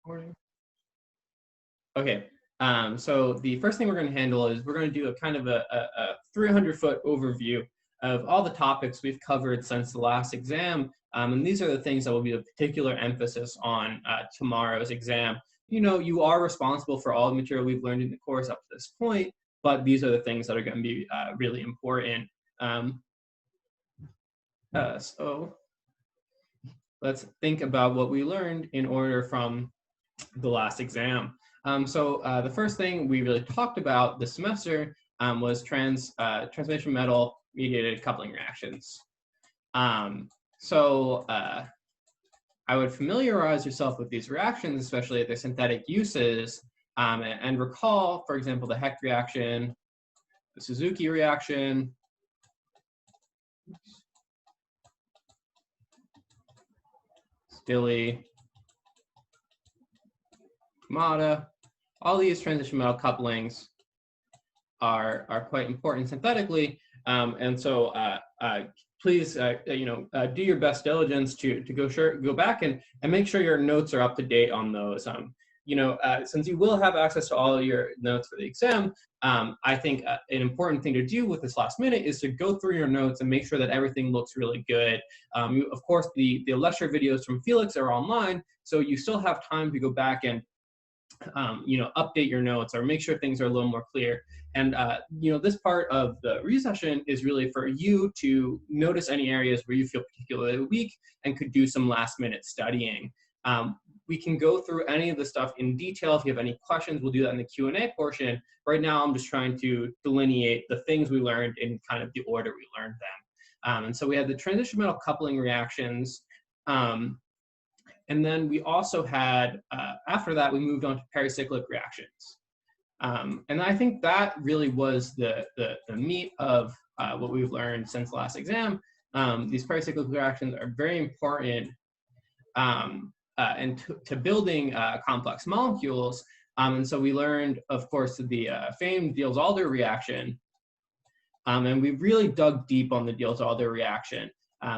Recording. Okay, so the first thing we're going to handle is we're going to do a kind of a 300-foot overview of all the topics we've covered since the last exam. And these are the things that will be a particular emphasis on tomorrow's exam. You know, you are responsible for all the material we've learned in the course up to this point, but these are the things that are going to be really important. So let's think about what we learned in order from the last exam. The first thing we really talked about this semester was transmission metal mediated coupling reactions. I would familiarize yourself with these reactions, especially at their synthetic uses, and recall, for example, the Hecht reaction, the Suzuki reaction, Stille, Mata. All these transition metal couplings are quite important synthetically, please do your best diligence to go back and make sure your notes are up to date on those. Since you will have access to all of your notes for the exam, I think an important thing to do with this last minute is to go through your notes and make sure that everything looks really good. Of course, the lecture videos from Felix are online, so you still have time to go back and update your notes or make sure things are a little more clear. And this part of the review session is really for you to notice any areas where you feel particularly weak and could do some last minute studying. We can go through any of the stuff in detail. If you have any questions, we'll do that in the Q&A portion. Right now, I'm just trying to delineate the things we learned in kind of the order we learned them. And so we had the transition metal coupling reactions. And then we also had, after that, we moved on to pericyclic reactions. And I think that really was the meat of what we've learned since the last exam. These pericyclic reactions are very important to building complex molecules. And so we learned, of course, the famed Diels-Alder reaction. And we really dug deep on the Diels-Alder reaction.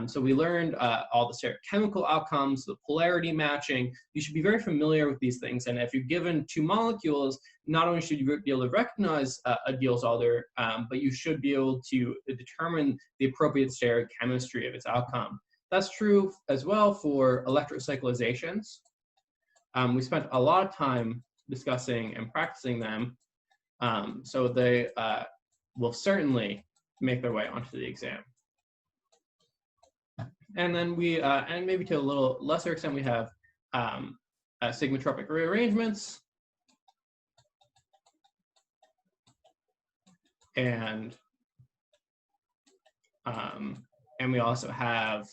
So we learned all the stereochemical outcomes, the polarity matching. You should be very familiar with these things. And if you're given two molecules, not only should you be able to recognize a Diels-Alder, but you should be able to determine the appropriate stereochemistry of its outcome. That's true as well for electrocyclizations. We spent a lot of time discussing and practicing them. So they will certainly make their way onto the exam. And then we, and maybe to a little lesser extent, we have sigmatropic rearrangements. And we also have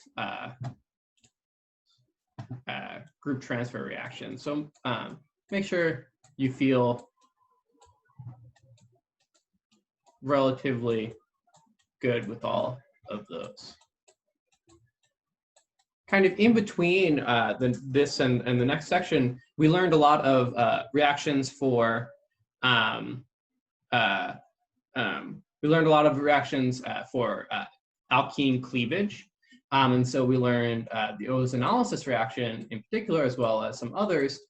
group transfer reactions. So make sure you feel relatively good with all of those. Kind of in between this and the next section, we learned a lot of reactions for alkene cleavage. And so we learned the ozonolysis reaction in particular, as well as some others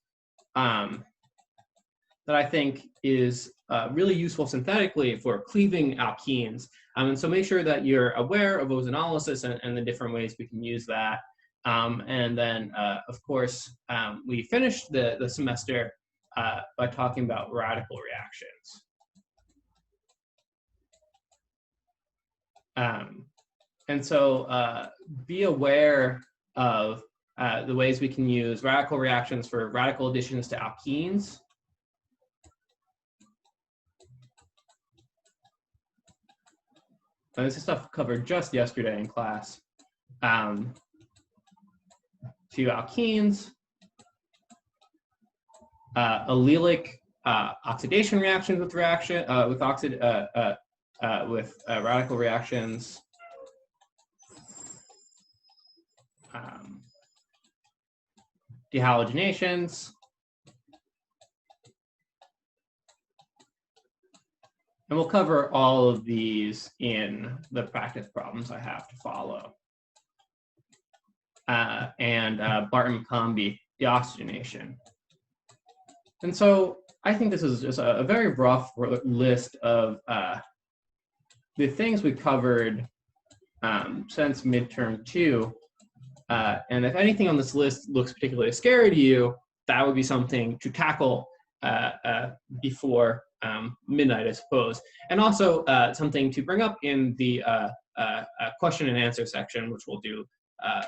that I think is really useful synthetically for cleaving alkenes. And so make sure that you're aware of ozonolysis and the different ways we can use that. And then, of course, we finished the semester by talking about radical reactions. And so be aware of the ways we can use radical reactions for radical additions to alkenes. And this is stuff covered just yesterday in class. To alkenes, allelic oxidation reactions with radical reactions, dehalogenations, and we'll cover all of these in the practice problems I have to follow. And Barton-McCombie deoxygenation. And so I think this is just a very rough list of the things we covered since midterm 2. And if anything on this list looks particularly scary to you, that would be something to tackle before midnight, I suppose. And also something to bring up in the question and answer section, which we'll do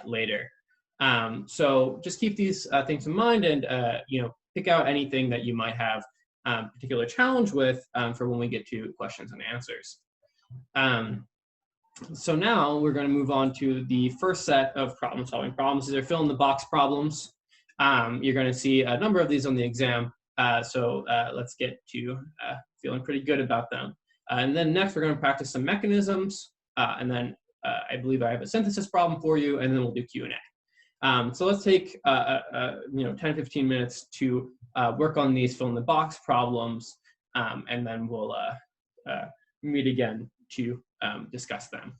later. So just keep these things in mind, and pick out anything that you might have particular challenge with for when we get to questions and answers. So now we're going to move on to the first set of problem-solving problems. These are fill-in-the-box problems. You're going to see a number of these on the exam, so let's get to feeling pretty good about them. And then next, we're going to practice some mechanisms, and then I believe I have a synthesis problem for you, and then we'll do Q&A. So let's take 10, 15 minutes to work on these fill-in-the-box problems, and then we'll meet again to discuss them.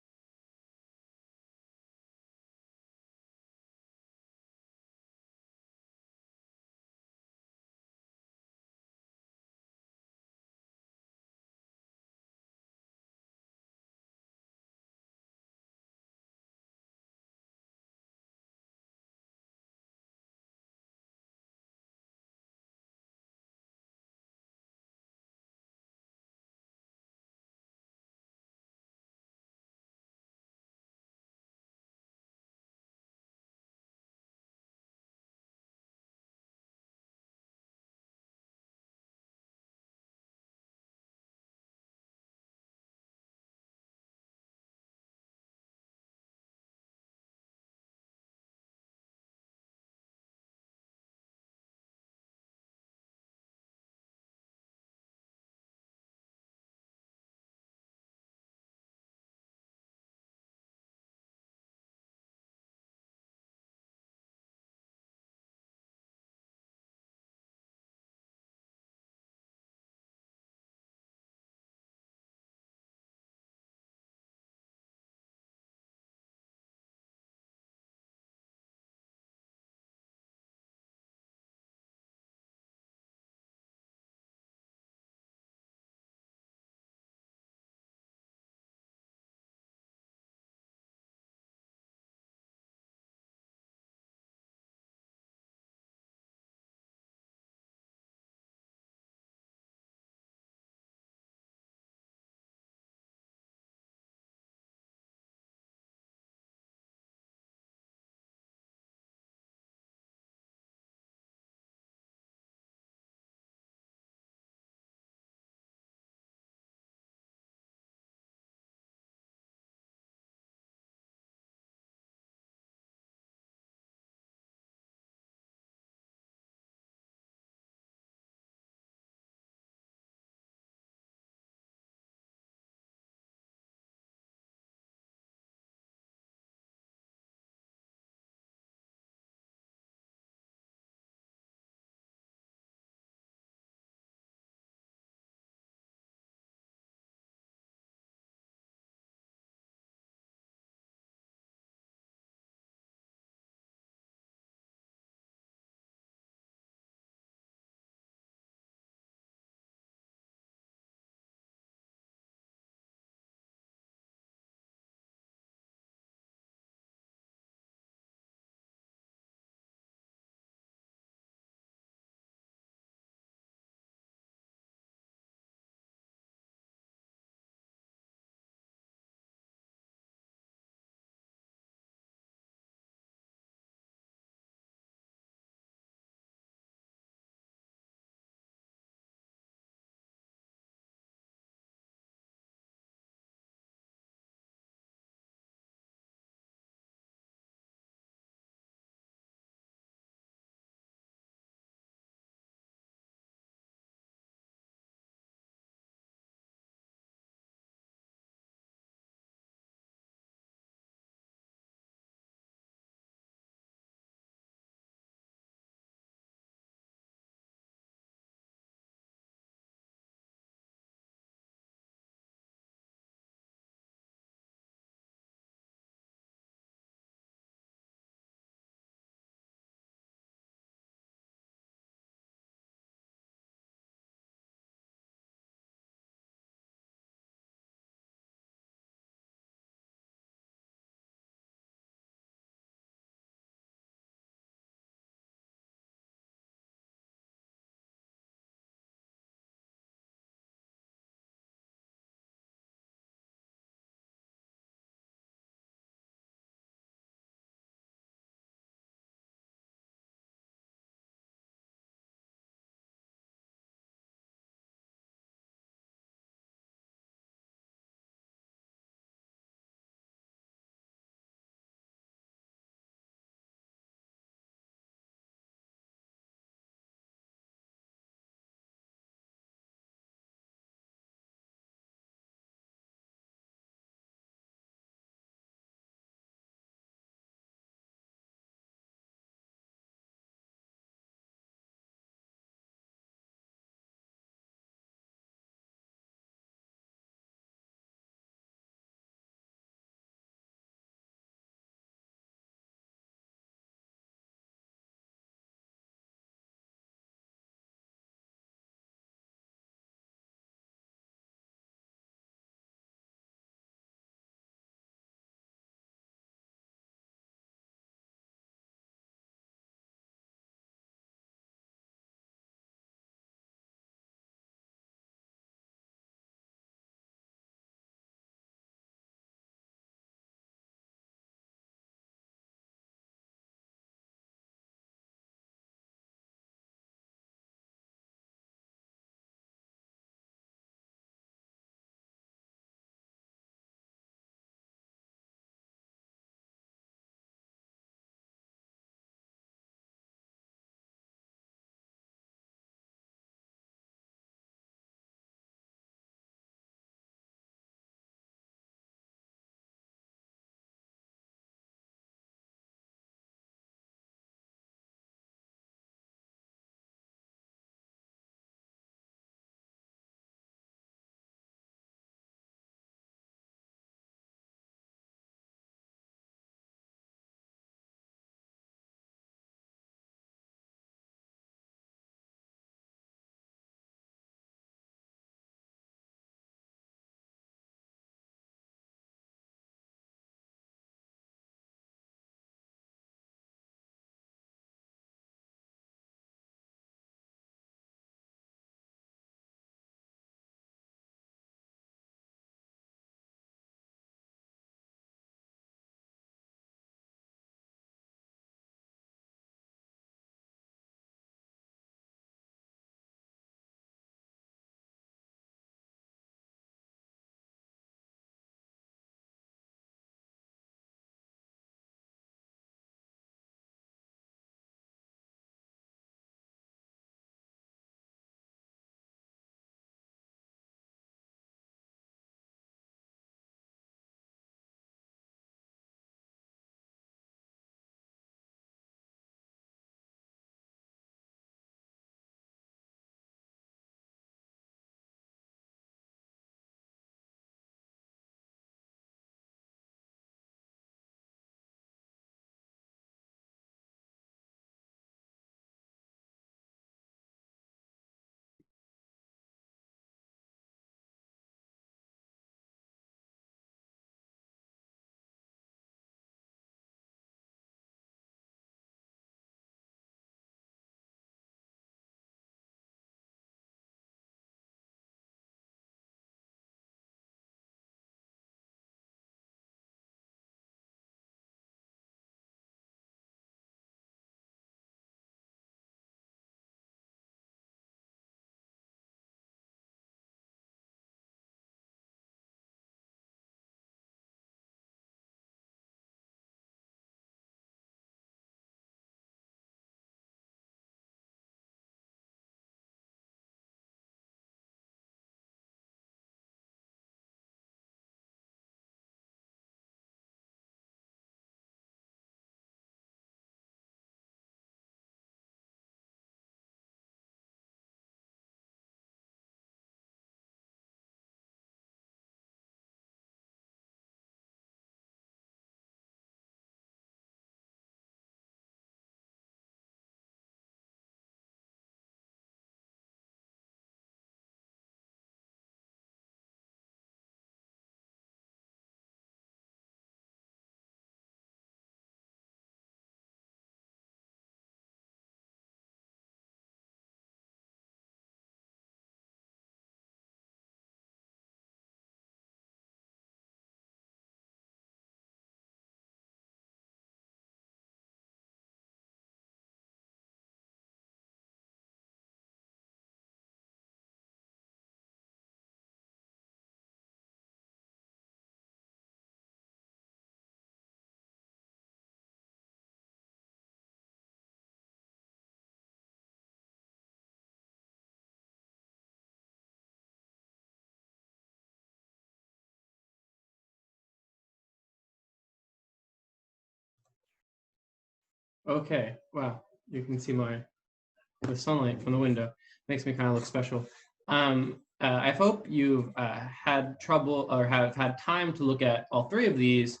Okay, wow, you can see the sunlight from the window. Makes me kind of look special. I hope you've had trouble or have had time to look at all three of these.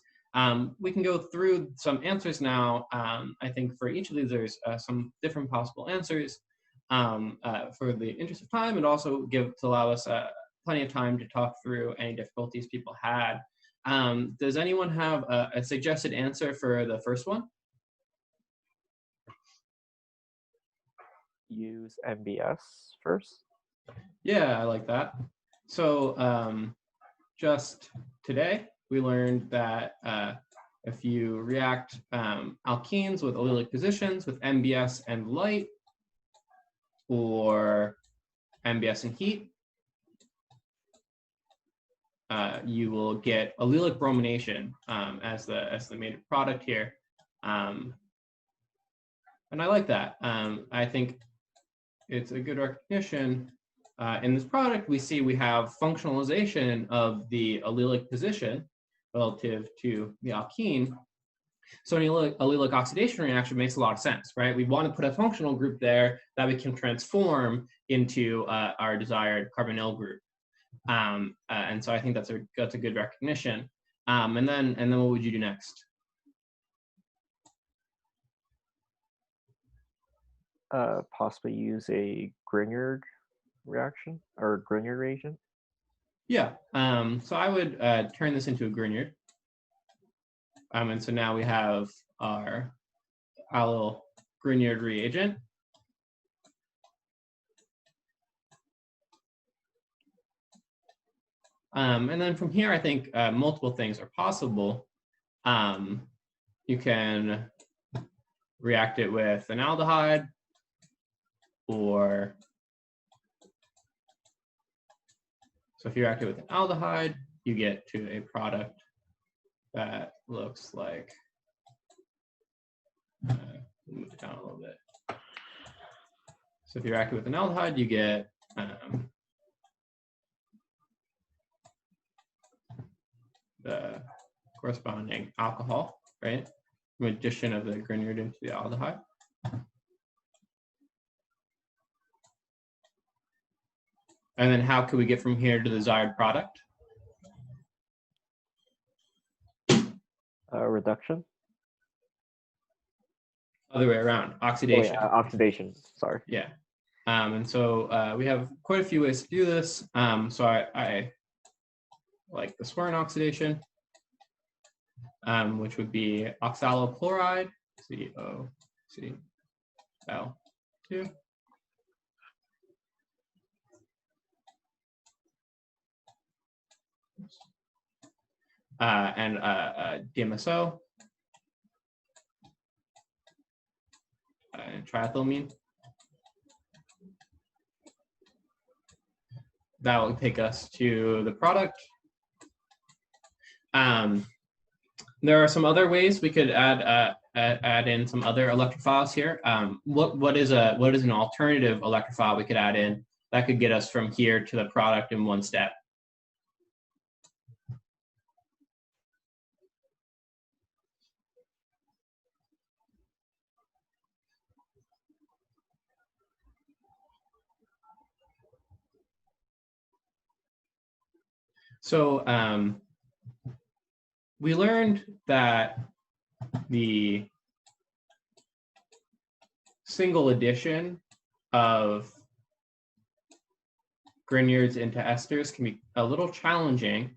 We can go through some answers now. I think for each of these, there's some different possible answers for the interest of time, and also to allow us plenty of time to talk through any difficulties people had. Does anyone have a suggested answer for the first one? Use MBS first. Yeah, I like that. So just today, we learned that if you react alkenes with allelic positions with MBS and light, or MBS and heat, you will get allelic bromination as the main product here. And I like that. I think it's a good recognition. In this product, we see we have functionalization of the allelic position relative to the alkene. So an allelic oxidation reaction makes a lot of sense, right? We want to put a functional group there that we can transform into our desired carbonyl group. And so I think that's a good recognition. And then what would you do next? Possibly use a Grignard reaction or Grignard reagent. Yeah. So I would turn this into a Grignard. And so now we have our allyl Grignard reagent. And then from here, I think multiple things are possible. You can react it with an aldehyde, or so if you react it with an aldehyde, you get to a product that looks like, move it down a little bit. So if you react it with an aldehyde, you get the corresponding alcohol, right? From addition of the Grignard into the aldehyde. And then how could we get from here to the desired product? Reduction. Other way around, oxidation. Oh, yeah, oxidation, sorry. Yeah. And so we have quite a few ways to do this. So I like the Swern oxidation, which would be oxalochloride, COCl2. And DMSO, and triethylamine. That will take us to the product. There are some other ways we could add in some other electrophiles here. What is an alternative electrophile we could add in that could get us from here to the product in one step? So we learned that the single addition of Grignards into esters can be a little challenging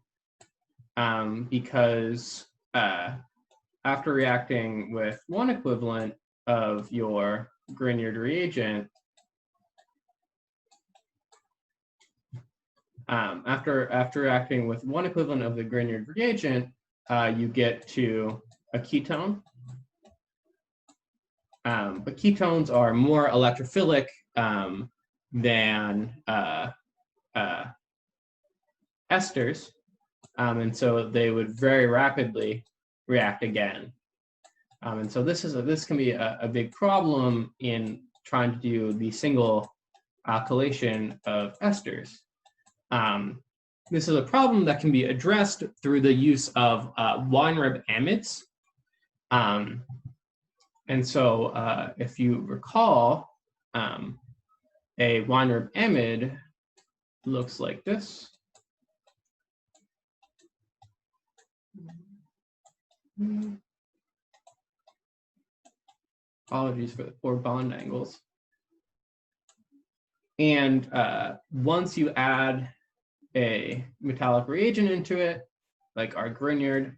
because after reacting with one equivalent of your Grignard reagent, after reacting with one equivalent of the Grignard reagent, you get to a ketone. But ketones are more electrophilic than esters, and so they would very rapidly react again. And so this can be a big problem in trying to do the single alkylation of esters. This is a problem that can be addressed through the use of Weinreb amides. And so if you recall, a Weinreb amide looks like this. Apologies for the poor bond angles. And once you add a metallic reagent into it, like our Grignard,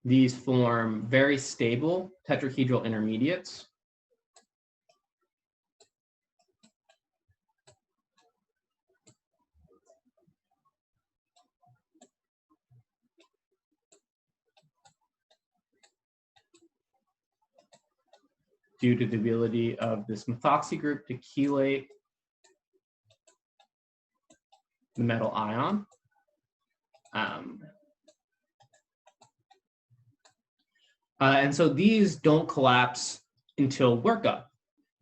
these form very stable tetrahedral intermediates. Due to the ability of this methoxy group to chelate the metal ion. And so these don't collapse until workup.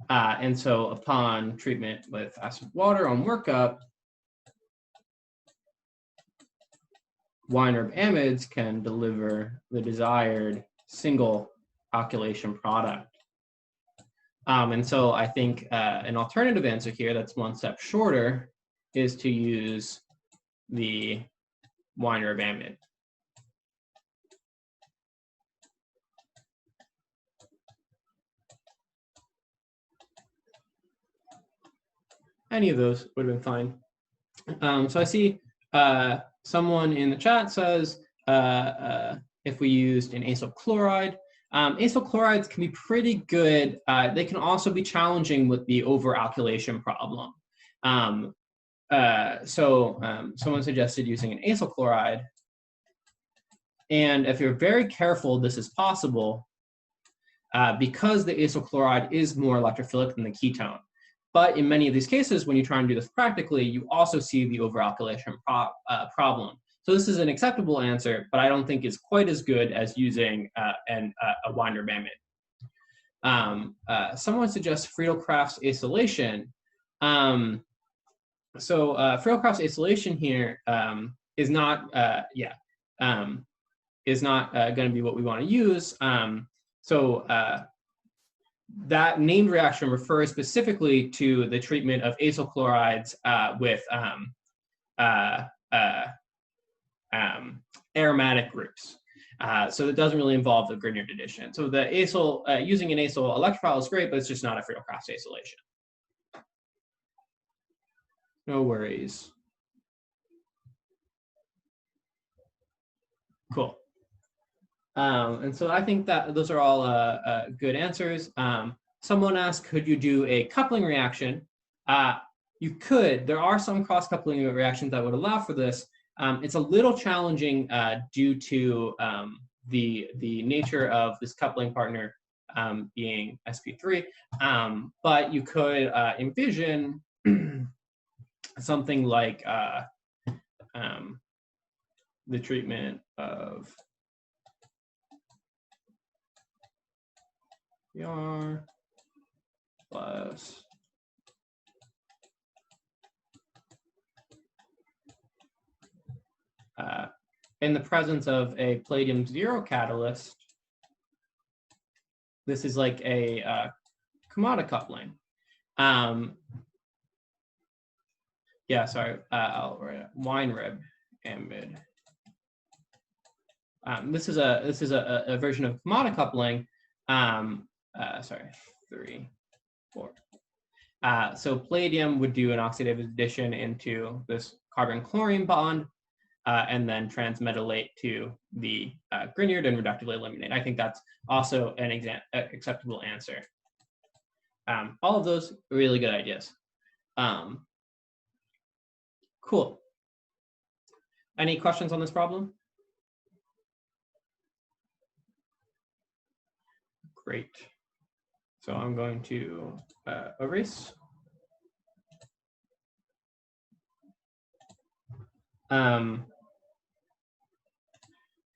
And so upon treatment with acid water on workup, Weinreb amides can deliver the desired single alkylation product. And so I think an alternative answer here that's one step shorter is to use the Weinreb amide. Any of those would have been fine. So I see someone in the chat says if we used an acyl chloride. Acyl chlorides can be pretty good. They can also be challenging with the overalkylation problem. Someone suggested using an acyl chloride. And if you're very careful, this is possible because the acyl chloride is more electrophilic than the ketone. But in many of these cases, when you try and do this practically, you also see the overalkylation problem. So this is an acceptable answer, but I don't think it's quite as good as using a Weinreb amide. Someone suggests Friedel-Crafts acylation. Friedel-Crafts acylation here is not going to be what we want to use. That named reaction refers specifically to the treatment of acyl chlorides with aromatic groups. So it doesn't really involve the Grignard addition. So the acyl, using an acyl electrophile is great, but it's just not a Friedel-Crafts acylation. No worries. Cool. And so I think that those are all good answers. Someone asked, could you do a coupling reaction? You could. There are some cross-coupling reactions that would allow for this. It's a little challenging due to the nature of this coupling partner being sp3, but you could envision something like the treatment of Br plus in the presence of a palladium 0 catalyst. This is like a Kamada coupling. Yeah, sorry, I'll write it. Weinreb amide. This is a version of Kamada coupling. Sorry, 3, 4. So palladium would do an oxidative addition into this carbon-chlorine bond, and then transmetallate to the Grignard and reductively eliminate. I think that's also an acceptable answer. All of those really good ideas. Cool. Any questions on this problem? Great. So I'm going to erase.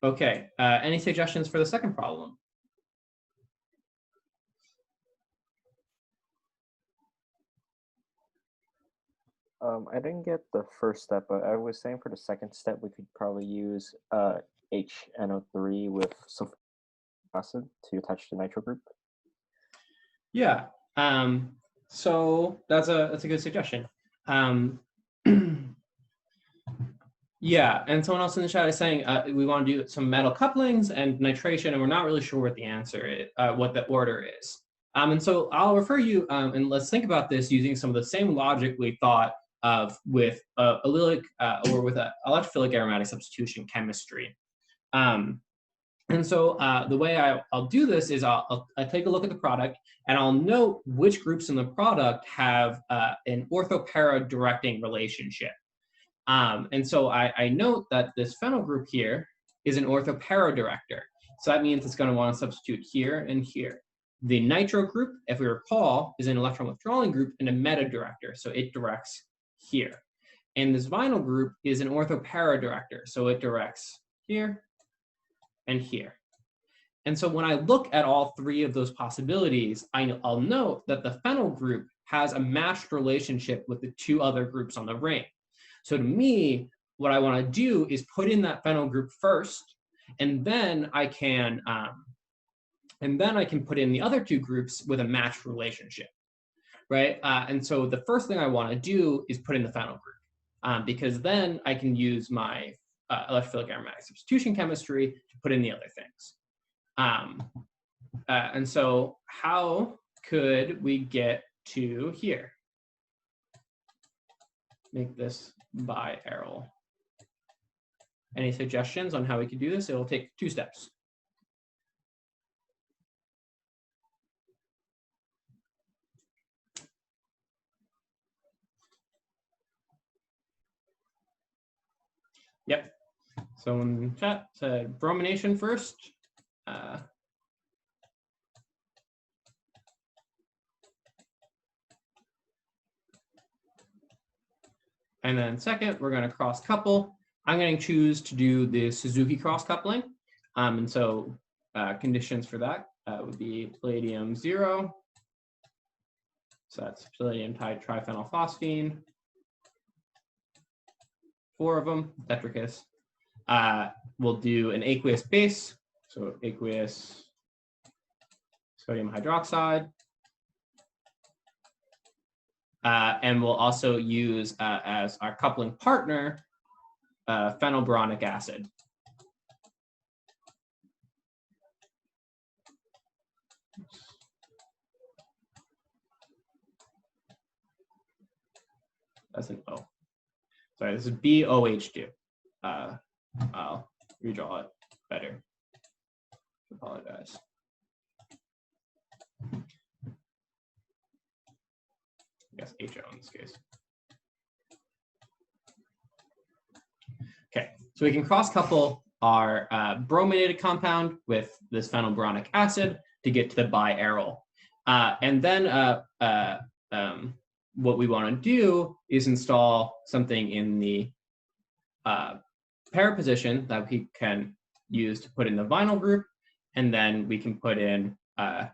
Okay, any suggestions for the second problem? I didn't get the first step, but I was saying for the second step, we could probably use HNO3 with sulfuric acid to attach to the nitro group? Yeah. So that's a good suggestion. Yeah, and someone else in the chat is saying we want to do some metal couplings and nitration, and we're not really sure what the answer is, what the order is. And so I'll refer you, and let's think about this using some of the same logic we thought of with allylic or with electrophilic aromatic substitution chemistry. And so the way I'll do this is I'll take a look at the product, and I'll note which groups in the product have an orthopara directing relationship. And so I note that this phenyl group here is an orthopara director. So that means it's going to want to substitute here and here. The nitro group, if we recall, is an electron withdrawing group and a meta director. So it directs here. And this vinyl group is an orthopara director. So it directs here and here. And so when I look at all three of those possibilities, I'll note that the phenyl group has a matched relationship with the two other groups on the ring. So to me, what I want to do is put in that phenyl group first, and then I can put in the other two groups with a matched relationship, right? And so the first thing I want to do is put in the phenyl group, because then I can use my electrophilic aromatic substitution chemistry to put in the other things. And so how could we get to here? Make this bi-aryl. Any suggestions on how we could do this? It will take 2 steps. Yep. So in the chat said bromination first. And then second, we're going to cross couple. I'm going to choose to do the Suzuki cross coupling. And so conditions for that would be palladium 0. So that's palladium triphenylphosphine. 4 of them, tetricus. We'll do an aqueous base. So aqueous sodium hydroxide. And we'll also use as our coupling partner phenylboronic acid. That's an O. Sorry, this is BOH2. I'll redraw it better. Apologize. I guess HO in this case. Okay, so we can cross-couple our brominated compound with this phenylboronic acid to get to the bi-aryl. And then what we want to do is install something in the para position that we can use to put in the vinyl group, and then we can put in the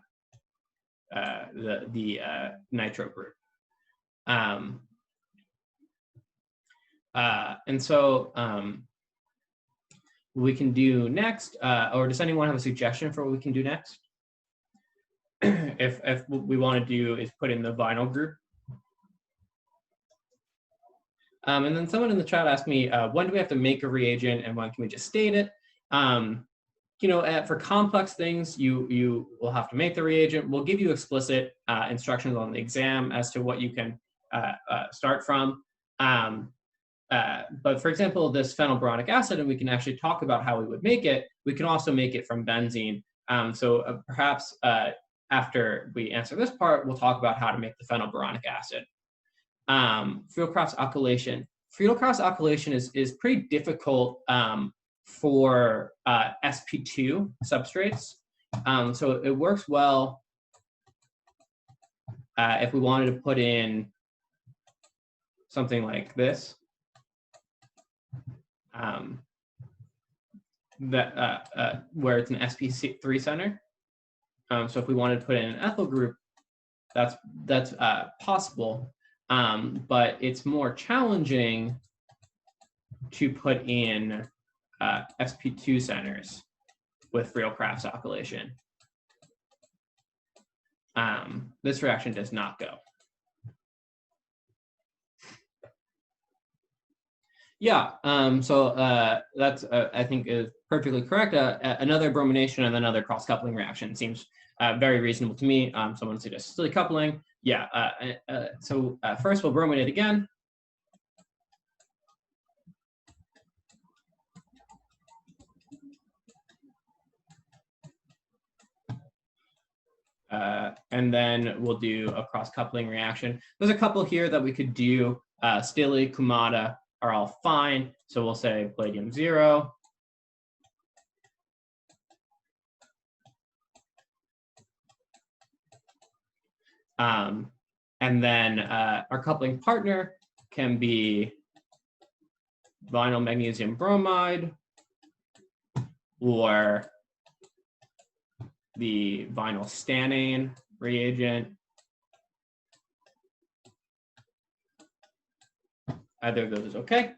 nitro group. And so what we can do next, or does anyone have a suggestion for what we can do next? If what we want to do is put in the vinyl group. And then someone in the chat asked me, when do we have to make a reagent and when can we just state it? You know, for complex things, you will have to make the reagent. We'll give you explicit instructions on the exam as to what you can start from. But for example, this phenylboronic acid, and we can actually talk about how we would make it. We can also make it from benzene. So perhaps after we answer this part, we'll talk about how to make the phenylboronic acid. Friedel cross alkylation. Friedel cross alkylation is pretty difficult for sp2 substrates. So it works well if we wanted to put in something like this. Where it's an sp3 center. So if we wanted to put in an ethyl group, that's possible. But it's more challenging to put in sp2 centers with real Crafts alkylation. This reaction does not go. Yeah, so that's, I think, is perfectly correct. Another bromination and another cross-coupling reaction seems very reasonable to me. Someone suggests silly coupling. Yeah, so first we'll brominate again. And then we'll do a cross-coupling reaction. There's a couple here that we could do. Stili, Kumada are all fine. So we'll say palladium 0. And then our coupling partner can be vinyl magnesium bromide or the vinyl stannane reagent. Either of those is okay.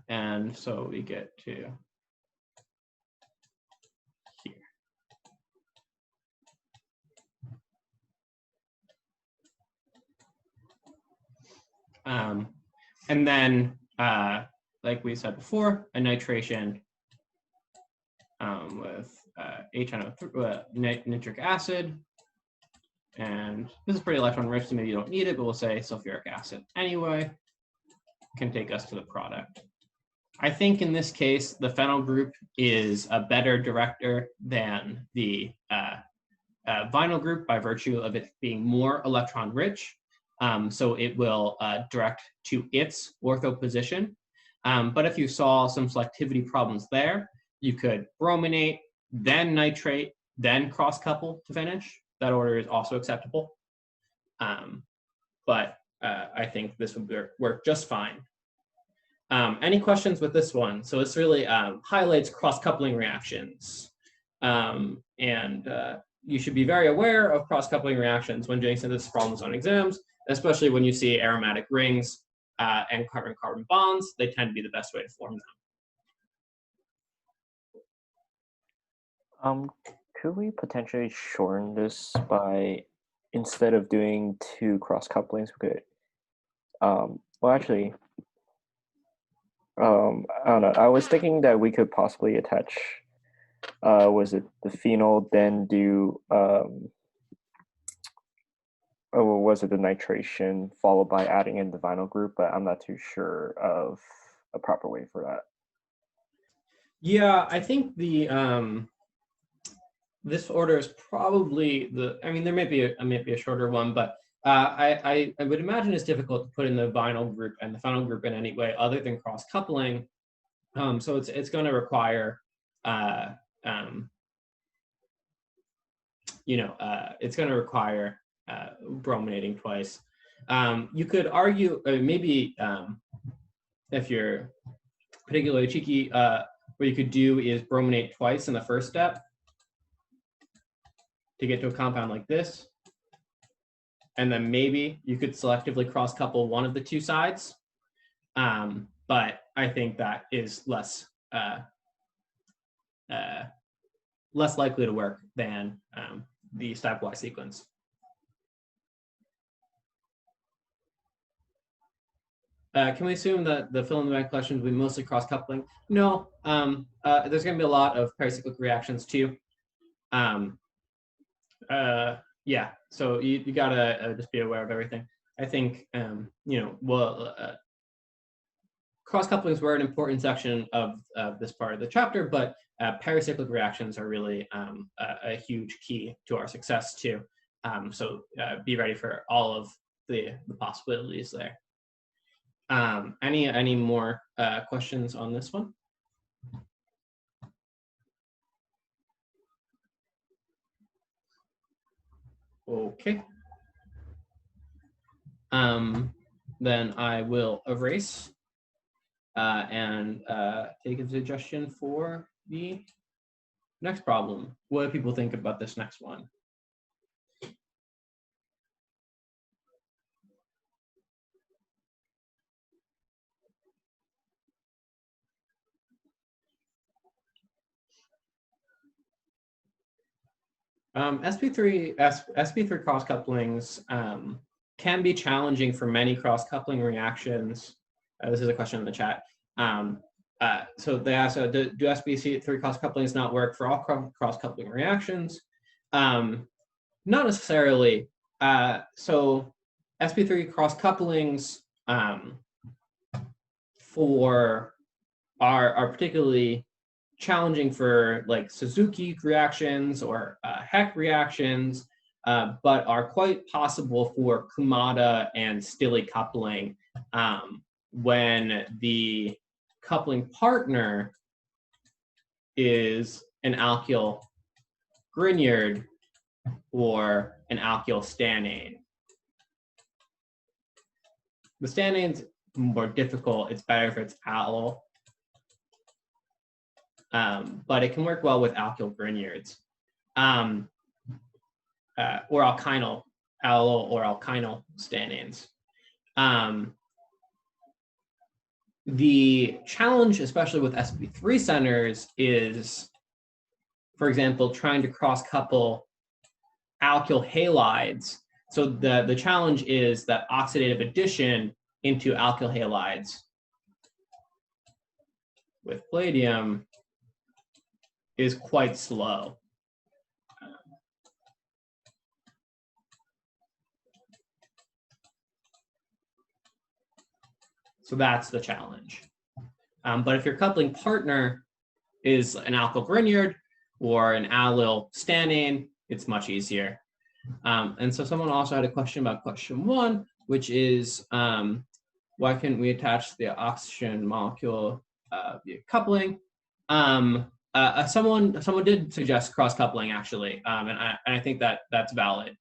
And so we get to here. And then, like we said before, a nitration with nitric acid. And this is pretty electron rich, so maybe you don't need it, but we'll say sulfuric acid anyway. Can take us to the product. I think in this case, the phenyl group is a better director than the vinyl group by virtue of it being more electron rich. So it will direct to its ortho position. But if you saw some selectivity problems there, you could brominate, then nitrate, then cross-couple to finish. That order is also acceptable. But I think this would work just fine. Any questions with this one? So this really highlights cross-coupling reactions. And you should be very aware of cross-coupling reactions when doing synthesis problems on exams, especially when you see aromatic rings and carbon-carbon bonds. They tend to be the best way to form them. Could we potentially shorten this by, instead of doing 2 cross couplings, we could, well, actually, I don't know. I was thinking that we could possibly attach, was it the phenol, then do, was it the nitration followed by adding in the vinyl group, but I'm not too sure of a proper way for that. Yeah, I think the this order is probably the. I mean, there may be a shorter one, but I would imagine it's difficult to put in the vinyl group and the phenyl group in any way other than cross coupling. So it's going to require it's going to require brominating twice. You could argue maybe if you're particularly cheeky, what you could do is brominate twice in the first step to get to a compound like this. And then maybe you could selectively cross-couple one of the two sides. But I think that is less likely to work than the stepwise sequence. Can we assume that the fill-in-the-blank questions will be mostly cross-coupling? No, there's going to be a lot of pericyclic reactions too. Yeah, so you gotta just be aware of everything. I think cross-couplings were an important section of this part of the chapter, but pericyclic reactions are really a huge key to our success too. So be ready for all of the possibilities there. Any more questions on this one? Okay. Then I will erase and take a suggestion for the next problem. What do people think about this next one? sp3 cross couplings can be challenging for many cross coupling reactions. This is a question in the chat. So they asked, do sp3 cross couplings not work for all cross coupling reactions? Not necessarily. So sp3 cross couplings are particularly challenging for like Suzuki reactions or Heck reactions, but are quite possible for Kumada and Stille coupling when the coupling partner is an alkyl Grignard or an alkyl stannane. The stannane's more difficult. It's better if it's allyl. But it can work well with alkyl Grignards. Or alkynyl, allyl or alkynyl stannanes. The challenge, especially with sp3 centers, is, for example, trying to cross-couple alkyl halides. So the challenge is that oxidative addition into alkyl halides with palladium is quite slow. So that's the challenge. But if your coupling partner is an alkyl Grignard or an allyl stannane, it's much easier. And so someone also had a question about question 1, which is why couldn't we attach the oxygen molecule via coupling? Someone did suggest cross coupling actually, and I think that that's valid.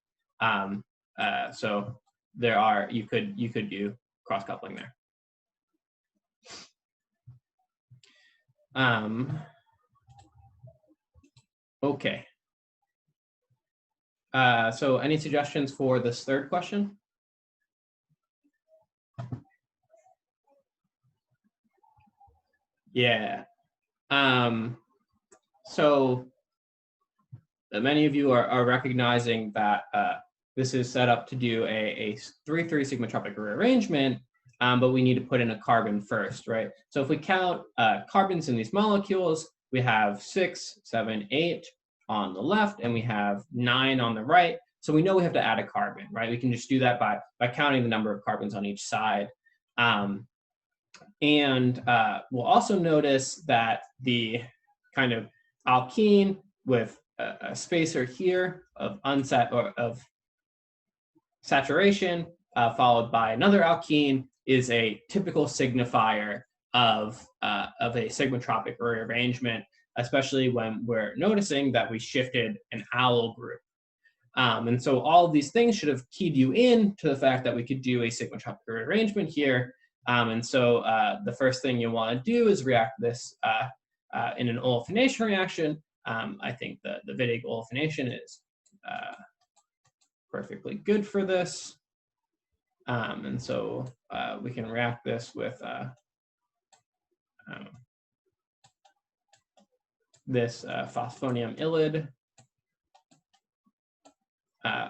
So there are you could do cross coupling there. Okay. So any suggestions for this third question? Yeah. So many of you are recognizing that this is set up to do a 3-3 sigma tropic rearrangement, but we need to put in a carbon first, right? So if we count carbons in these molecules, we have 6, 7, 8 on the left, and we have 9 on the right. So we know we have to add a carbon, right? We can just do that by counting the number of carbons on each side. And we'll also notice that the kind of alkene with a spacer here of saturation, followed by another alkene, is a typical signifier of a sigmatropic rearrangement, especially when we're noticing that we shifted an allyl group. And so all of these things should have keyed you in to the fact that we could do a sigmatropic rearrangement here. And so the first thing you want to do is react this in an olefination reaction. I think the Wittig olefination is perfectly good for this. And so we can react this with this phosphonium ylide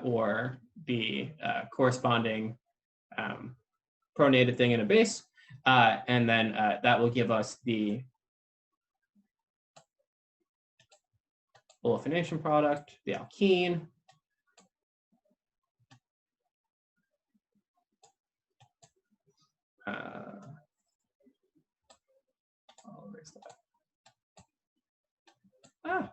or the corresponding pronated thing in a base. And then that will give us the olefination product, the alkene. I'll erase that.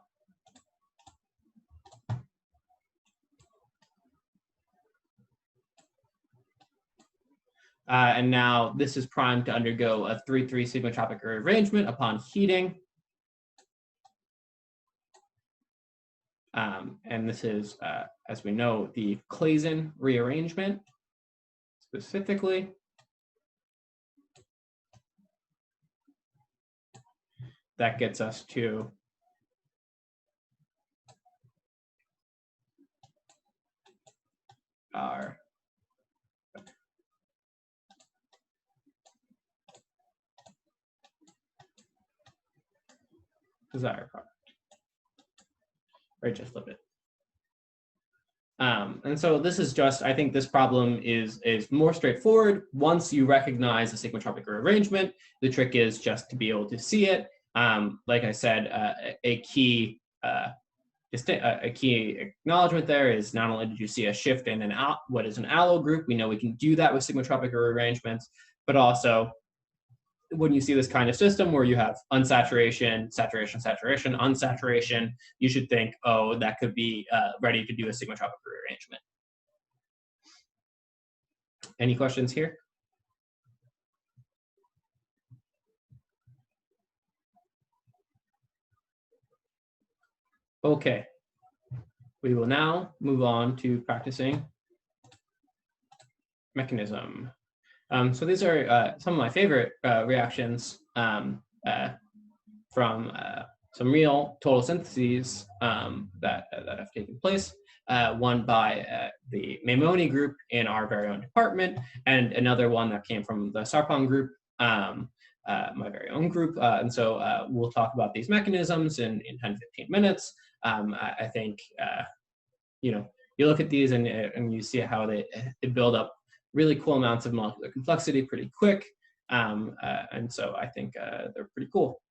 And now this is primed to undergo a 3-3 sigmatropic rearrangement upon heating. And this is, as we know, the Claisen rearrangement specifically. That gets us to our desired product. Or just flip it. And so this is just, I think this problem is more straightforward once you recognize the sigmatropic rearrangement. The trick is just to be able to see it. Like I said, a key acknowledgement there is not only did you see a shift in what is an allo group, we know we can do that with sigmatropic rearrangements, but also when you see this kind of system where you have unsaturation, saturation, saturation, unsaturation, you should think, oh, that could be ready to do a sigmatropic rearrangement. Any questions here? Okay. We will now move on to practicing mechanism. So these are some of my favorite reactions from some real total syntheses that have taken place. One by the Maimoni group in our very own department, and another one that came from the Sarpong group, my very own group. And so we'll talk about these mechanisms in 10, 15 minutes. I think, you look at these and you see how they build up really cool amounts of molecular complexity pretty quick. And so I think they're pretty cool.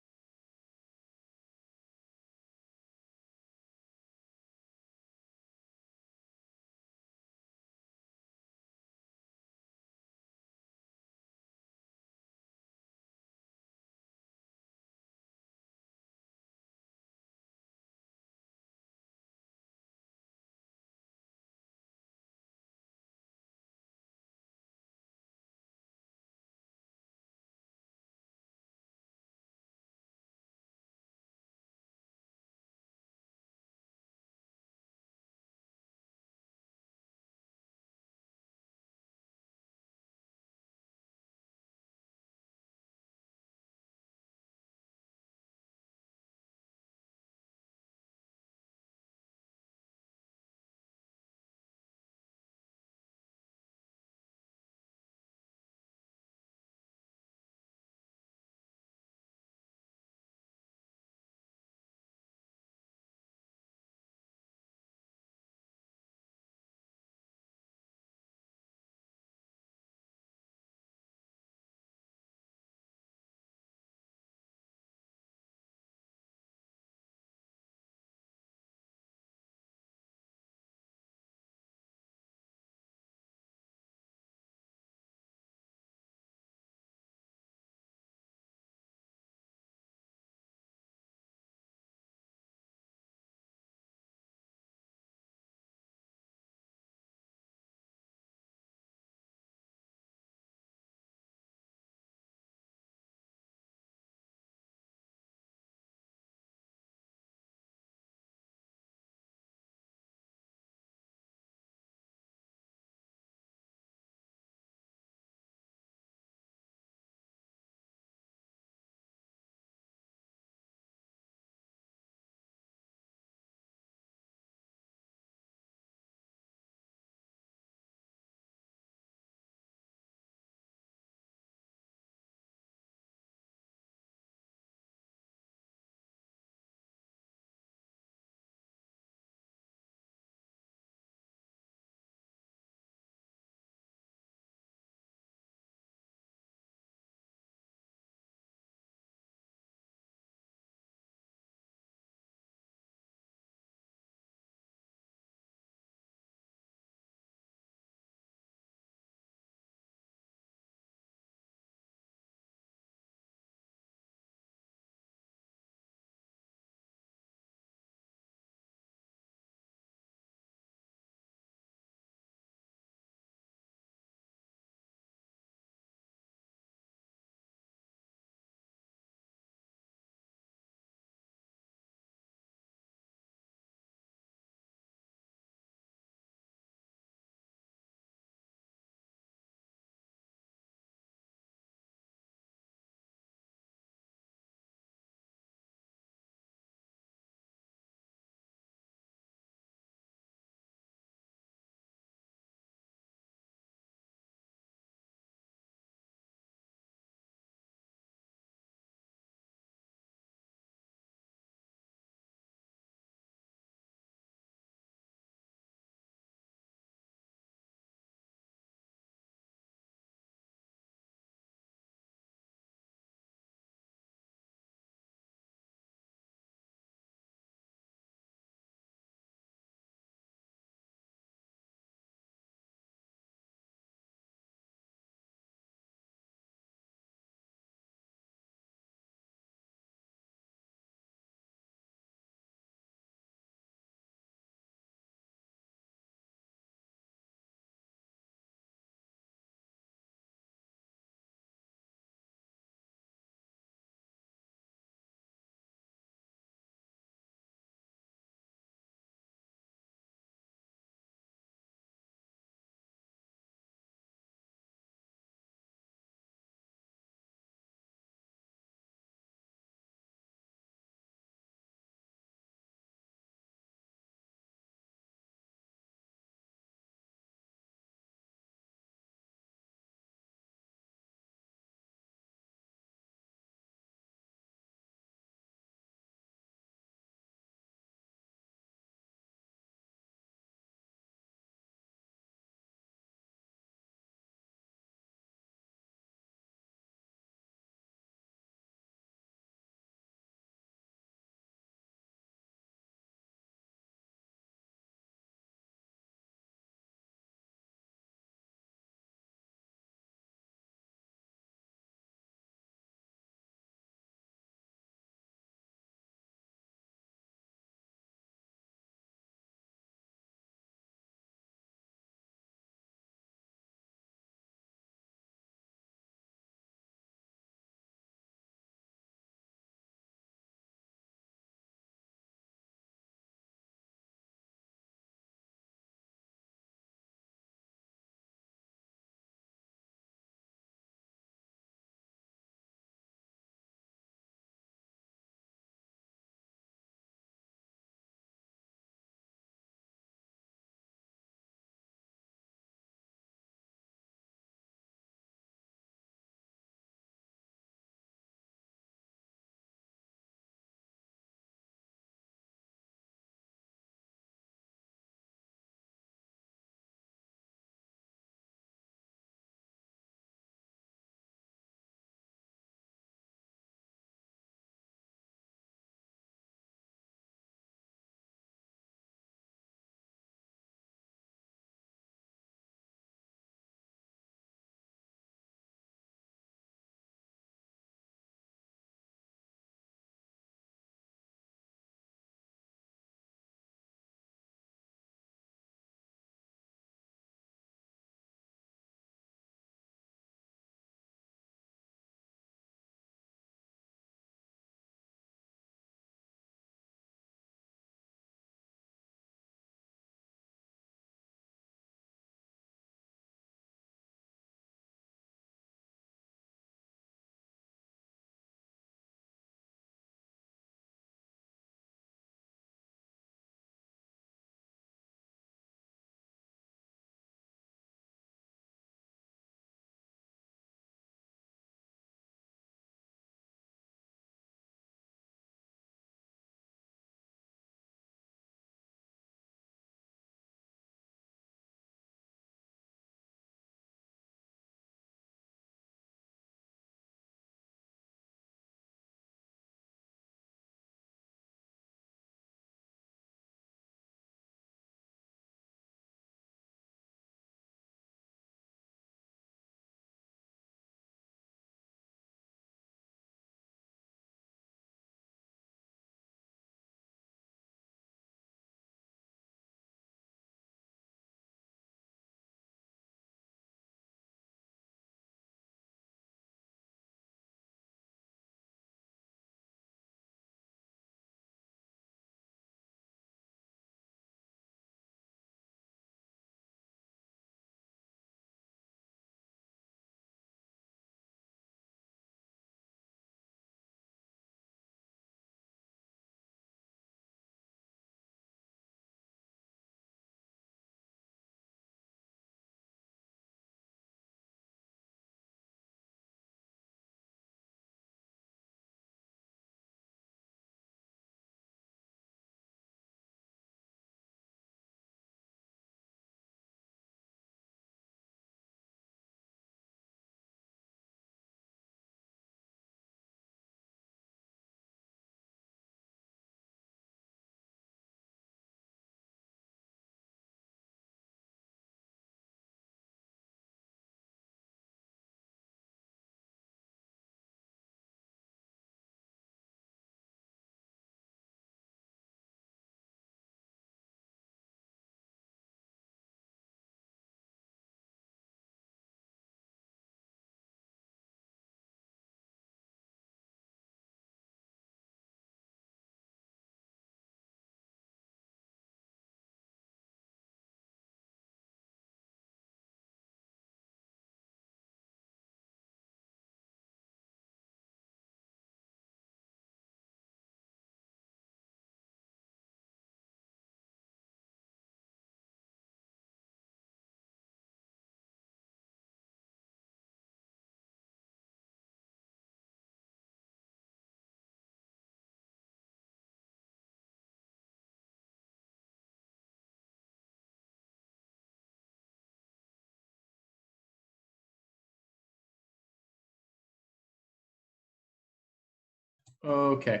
Okay,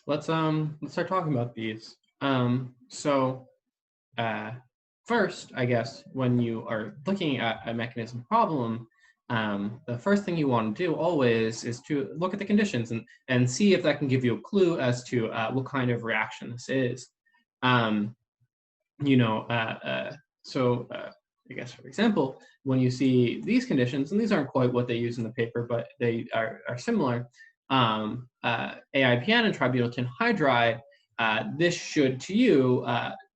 let's start talking about these. So first, I guess when you are looking at a mechanism problem, the first thing you want to do always is to look at the conditions and see if that can give you a clue as to what kind of reaction this is. Um, you know, I guess, for example, when you see these conditions, and these aren't quite what they use in the paper, but they are similar, AIPN and tributyltin hydride, this should, to you,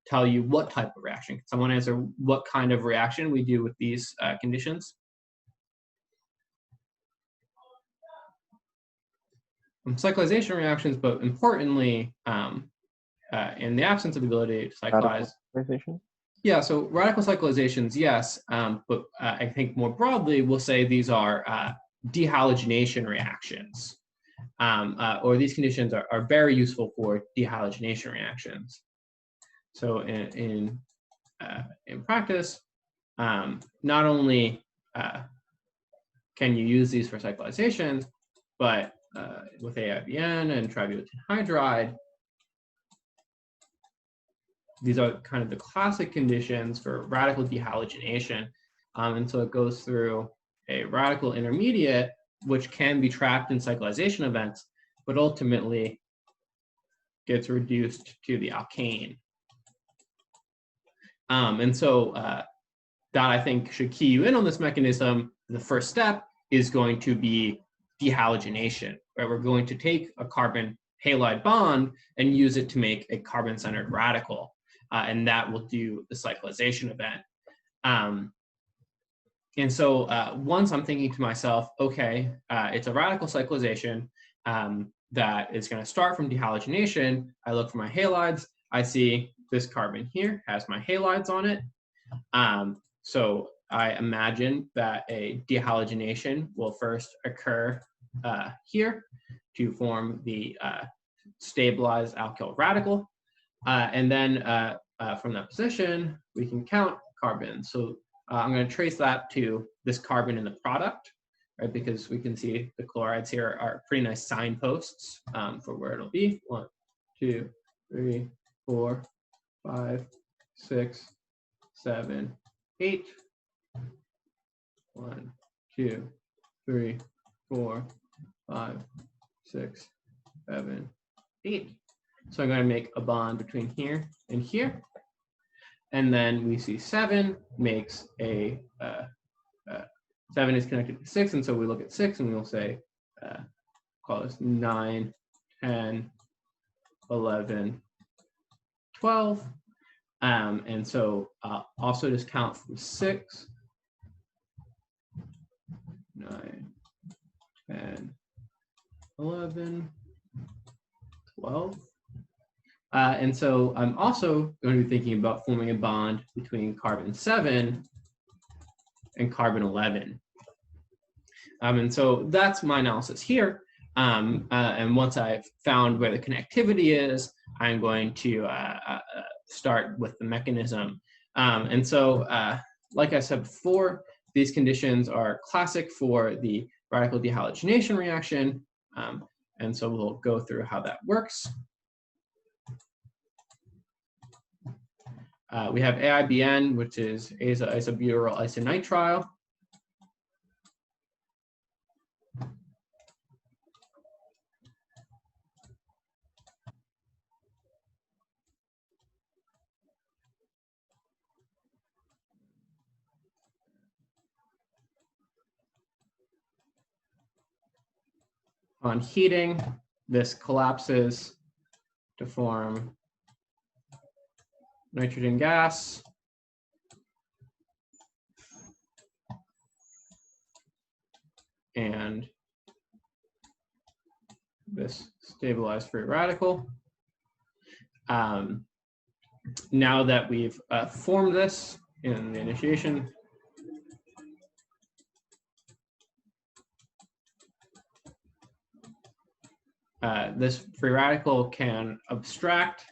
tell you what type of reaction. Can someone answer what kind of reaction we do with these conditions? Cyclization reactions, but importantly, in the absence of the ability to cyclize. Radicalization? Yeah, so radical cyclizations, yes, but I think more broadly, we'll say these are dehalogenation reactions, or these conditions are very useful for dehalogenation reactions. So in practice, not only can you use these for cyclization, but with AIBN and tributyltin hydride, these are kind of the classic conditions for radical dehalogenation. And so it goes through a radical intermediate, which can be trapped in cyclization events, but ultimately gets reduced to the alkane. And so that, I think, should key you in on this mechanism. The first step is going to be dehalogenation, where we're going to take a carbon halide bond and use it to make a carbon-centered radical. And that will do the cyclization event. And so once I'm thinking to myself, okay, it's a radical cyclization that is going to start from dehalogenation. I look for my halides. I see this carbon here has my halides on it. So I imagine that a dehalogenation will first occur here to form the stabilized alkyl radical. And then from that position, we can count carbons. So I'm going to trace that to this carbon in the product, right? Because we can see the chlorides here are pretty nice signposts for where it'll be. 1, 2, 3, 4, 5, 6, 7, 8. 1, 2, 3, 4, 5, 6, 7, 8. So I'm going to make a bond between here and here. And then we see 7 makes a, 7 is connected to 6. And so we look at 6 and we'll say, call this 9, 10, 11, 12. And so also just count from 6, 9, 10, 11, 12. And so I'm also going to be thinking about forming a bond between carbon 7 and carbon 11. And so that's my analysis here. And once I've found where the connectivity is, I'm going to start with the mechanism. And so, like I said before, these conditions are classic for the radical dehalogenation reaction. And so we'll go through how that works. We have AIBN, which is isobutyryl isonitrile. On heating, this collapses to form nitrogen gas. And this stabilized free radical. Now that we've formed this in the initiation, this free radical can abstract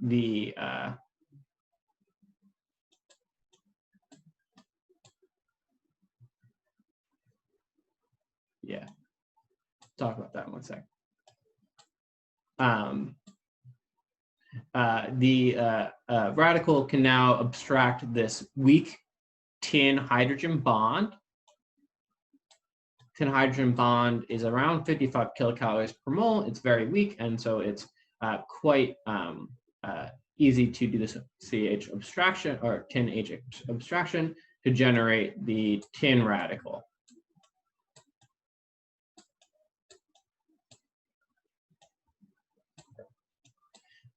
the talk about that in 1 sec. the radical can now abstract this weak tin hydrogen bond. Tin hydrogen bond is around 55 kilocalories per mole. It's very weak, and so it's quite easy to do this CH abstraction or tin H abstraction to generate the tin radical.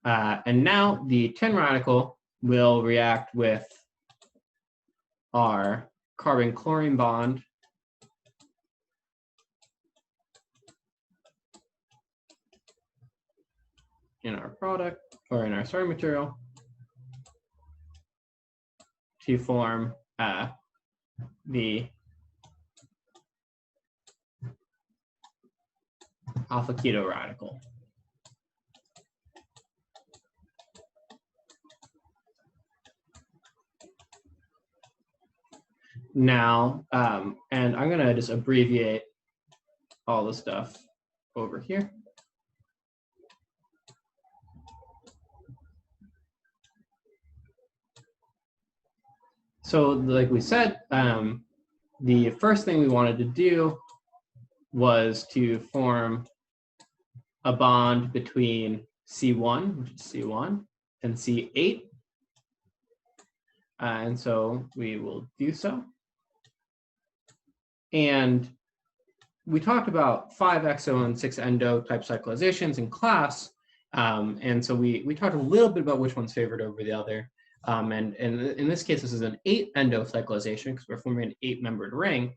And now the tin radical will react with our carbon-chlorine bond in our product or in our starting material to form the alpha keto radical. Now, and I'm gonna just abbreviate all the stuff over here. So like we said, the first thing we wanted to do was to form a bond between C1, which is C1, and C8. And so we will do so. And we talked about 5-exo and 6-endo type cyclizations in class. And so we talked a little bit about which one's favored over the other. And in this case, this is an 8-endo cyclization because we're forming an 8-membered ring,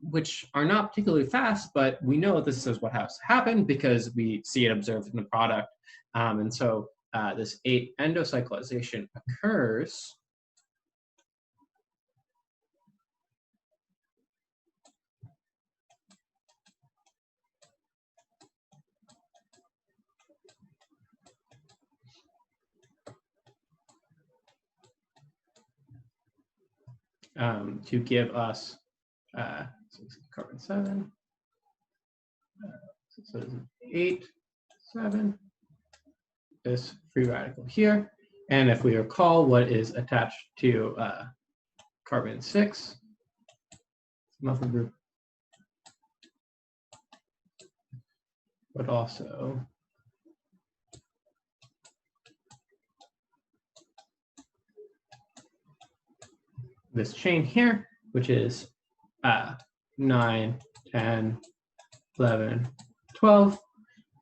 which are not particularly fast, but we know this is what has happened because we see it observed in the product. And so this 8-endo cyclization occurs to give us carbon 7, so 8, 7, this free radical here. And if we recall what is attached to carbon 6, methyl group, but also this chain here, which is 9, 10, 11, 12.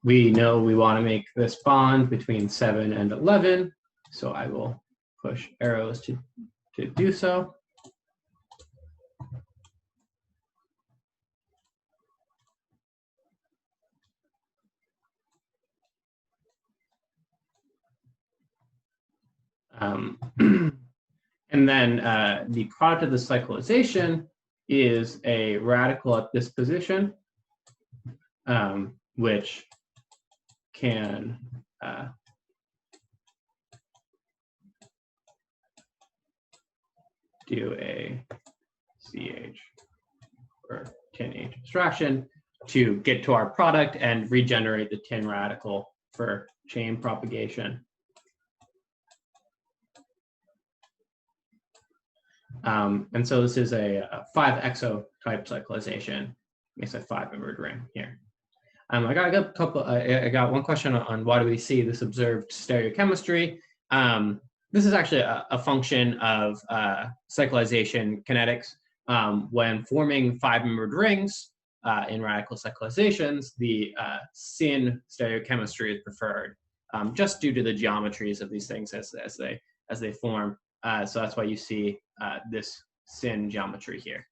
We know we want to make this bond between 7 and 11, so I will push arrows to do so. And then the product of the cyclization is a radical at this position, which can do a CH or tin H abstraction to get to our product and regenerate the tin radical for chain propagation. And so this is a 5-exo type cyclization. Makes a 5-membered ring here. I got one question on why do we see this observed stereochemistry. This is actually a function of cyclization kinetics. When forming 5-membered rings in radical cyclizations, the syn stereochemistry is preferred, just due to the geometries of these things as they form. So that's why you see this syn geometry here.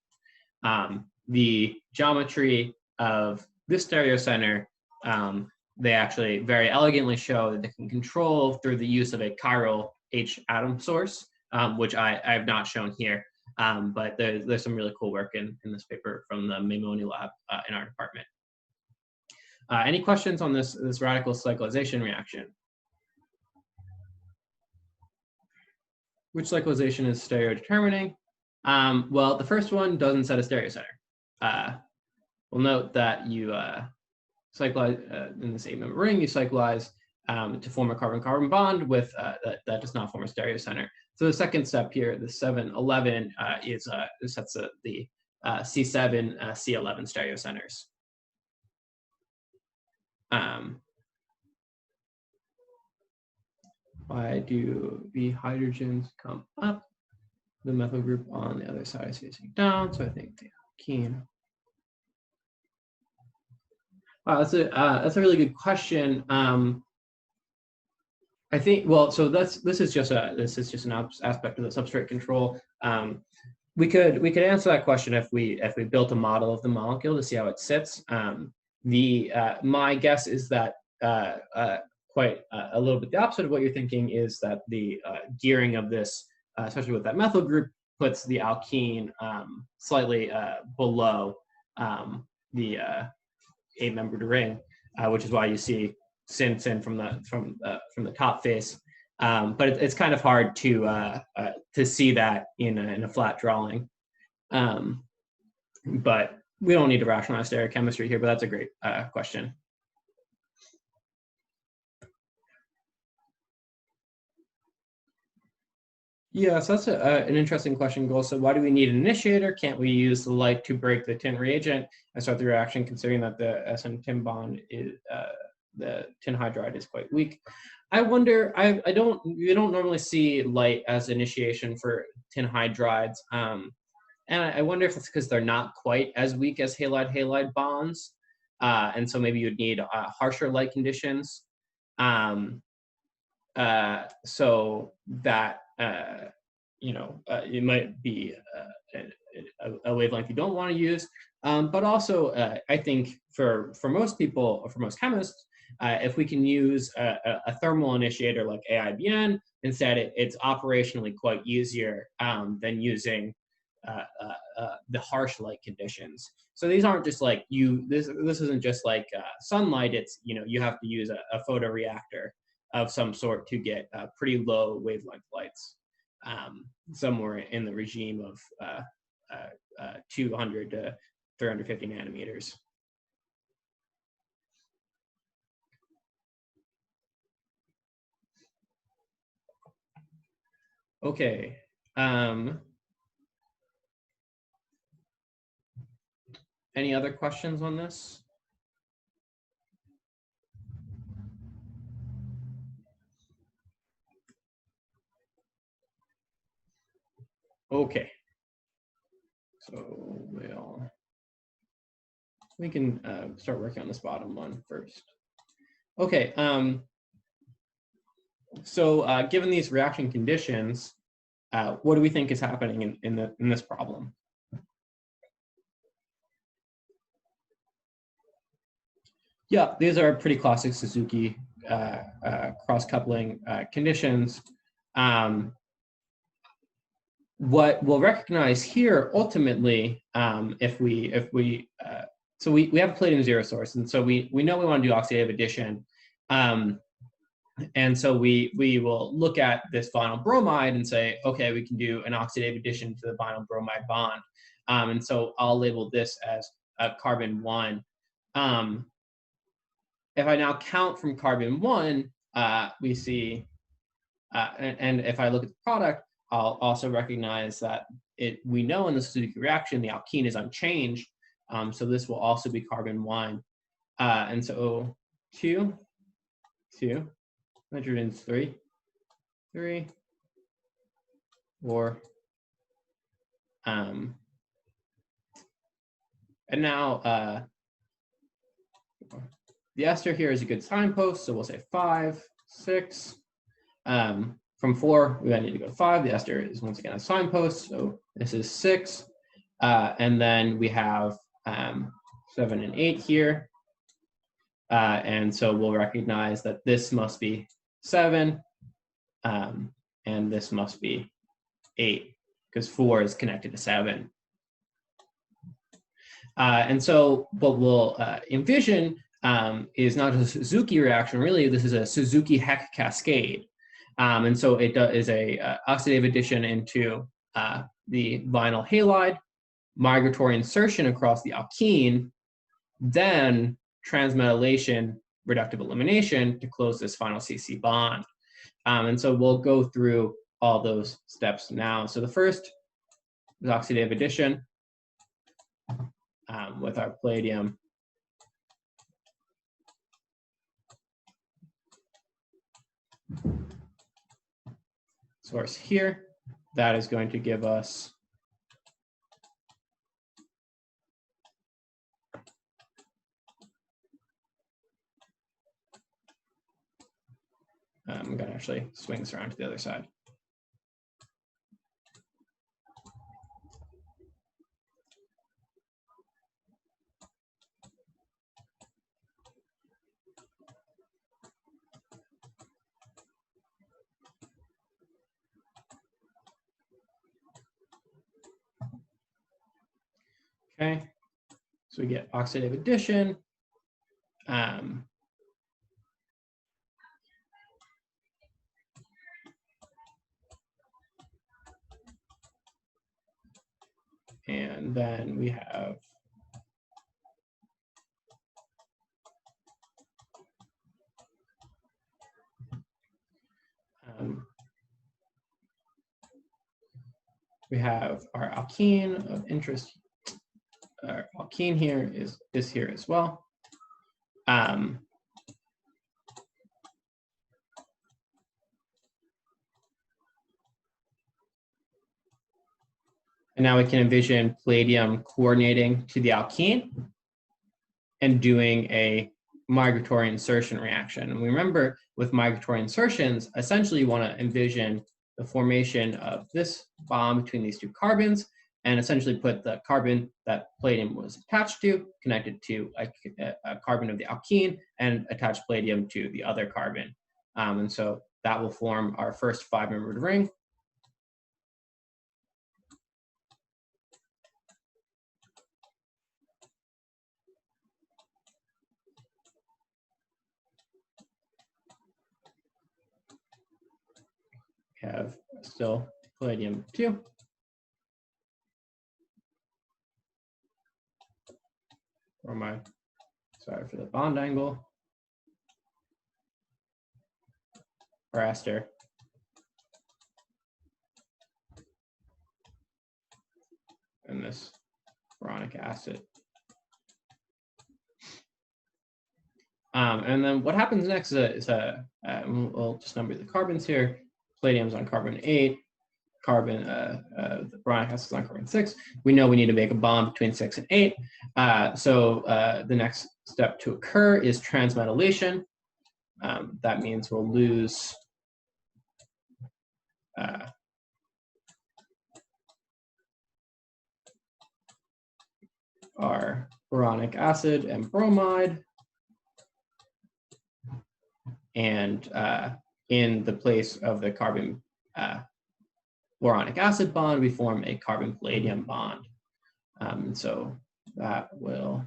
The geometry of this stereocenter, they actually very elegantly show that they can control through the use of a chiral H atom source, which I have not shown here. But there's some really cool work in this paper from the Maimoni lab in our department. Any questions on this radical cyclization reaction? Which cyclization is stereodetermining? Well, the first one doesn't set a stereocenter. We'll note that you cyclize in this 8-member ring, you cyclize to form a carbon-carbon bond with that does not form a stereocenter. So the second step here, the 7-11, sets the C7, C11 stereocenters. Why do the hydrogens come up? The methyl group on the other side is facing down, so I think the alkene. Wow, that's a really good question. I think, well, so this is just an aspect of the substrate control. We could answer that question if we built a model of the molecule to see how it sits. My guess is that quite a little bit the opposite of what you're thinking is that the gearing of this, especially with that methyl group, puts the alkene slightly below the 8-membered ring, which is why you see sin from the top face. But it's kind of hard to see that in a flat drawing. But we don't need to rationalize stereochemistry here, but that's a great question. Yeah, so that's an interesting question, Goal. So why do we need an initiator? Can't we use the light to break the tin reagent and start the reaction, considering that the SN-tin bond is, the tin hydride is quite weak? I wonder, you don't normally see light as initiation for tin hydrides. And I wonder if it's because they're not quite as weak as halide-halide bonds. And so maybe you'd need harsher light conditions. So that, it might be a wavelength you don't want to use. But also, I think for most people, or for most chemists, if we can use a thermal initiator like AIBN, instead it's operationally quite easier than using the harsh light conditions. So these aren't just like this isn't just like sunlight. It's, you have to use a photoreactor of some sort to get pretty low wavelength lights, somewhere in the regime of 200 to 350 nanometers. Okay. Any other questions on this? Okay. So we can start working on this bottom one first. Okay. So given these reaction conditions, what do we think is happening in this problem? Yeah, these are pretty classic Suzuki cross-coupling conditions. What we'll recognize here ultimately, so we have a palladium zero source, and so we know we want to do oxidative addition. And so we will look at this vinyl bromide and say, okay, we can do an oxidative addition to the vinyl bromide bond. And so I'll label this as carbon 1. If I now count from carbon 1, we see, and if I look at the product, I'll also recognize that we know in the Suzuki reaction, the alkene is unchanged. So this will also be carbon 1. And so 2, nitrogen's 3, 4. And now the ester here is a good signpost, so we'll say 5, 6. From 4, we then need to go to 5. The ester is once again a signpost, so this is 6. And then we have 7 and 8 here. And so we'll recognize that this must be 7, and this must be 8, because 4 is connected to 7. And so what we'll envision is not just a Suzuki reaction, really this is a Suzuki-Heck cascade. And so it is a oxidative addition into the vinyl halide, migratory insertion across the alkene, then transmetallation reductive elimination to close this final CC bond. And so we'll go through all those steps now. So the first is oxidative addition with our palladium source here. That is going to give us I'm going to actually swing this around to the other side. Okay, so we get oxidative addition. And then we have our alkene of interest. Our alkene here is here as well. And now we can envision palladium coordinating to the alkene and doing a migratory insertion reaction. And we remember with migratory insertions, essentially you want to envision the formation of this bond between these two carbons and essentially put the carbon that palladium was attached to, connected to a carbon of the alkene, and attach palladium to the other carbon. And so that will form our first 5-membered ring. Have still palladium 2. Sorry for the bond angle. Or ester. And this boronic acid. And then what happens next we'll just number the carbons here. Palladium's on carbon 8, the boronic acid is on carbon 6. We know we need to make a bond between 6 and 8. So the next step to occur is transmetallation. That means we'll lose our boronic acid and bromide. And in the place of the carbon boronic acid bond, we form a carbon palladium bond. So that will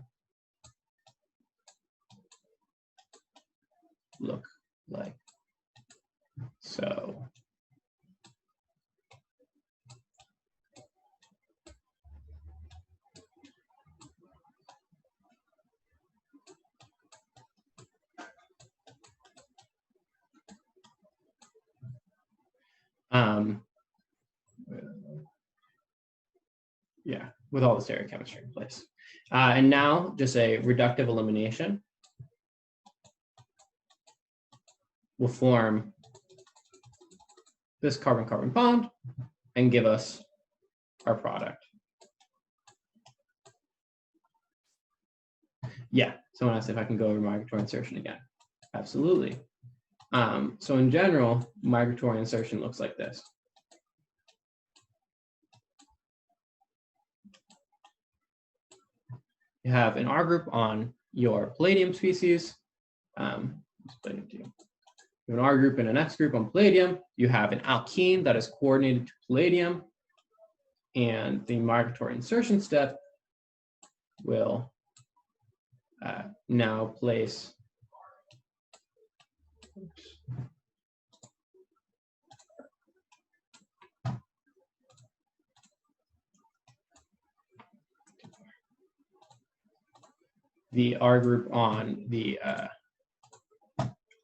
look like so. Yeah, with all the stereochemistry in place. And now just a reductive elimination will form this carbon-carbon bond and give us our product. Yeah, someone asked if I can go over migratory insertion again. Absolutely. So in general, migratory insertion looks like this. You have an R group on your palladium species. You have an R group and an X group on palladium. You have an alkene that is coordinated to palladium. And the migratory insertion step will now place the R group on the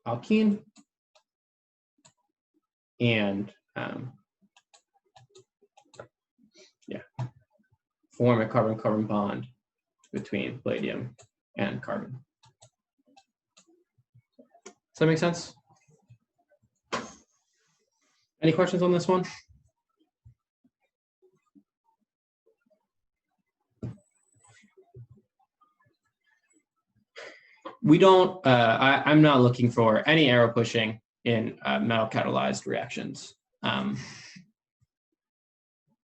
alkene and yeah, form a carbon-carbon bond between palladium and carbon. Does that make sense? Any questions on this one? We don't, I'm not looking for any arrow pushing in metal catalyzed reactions.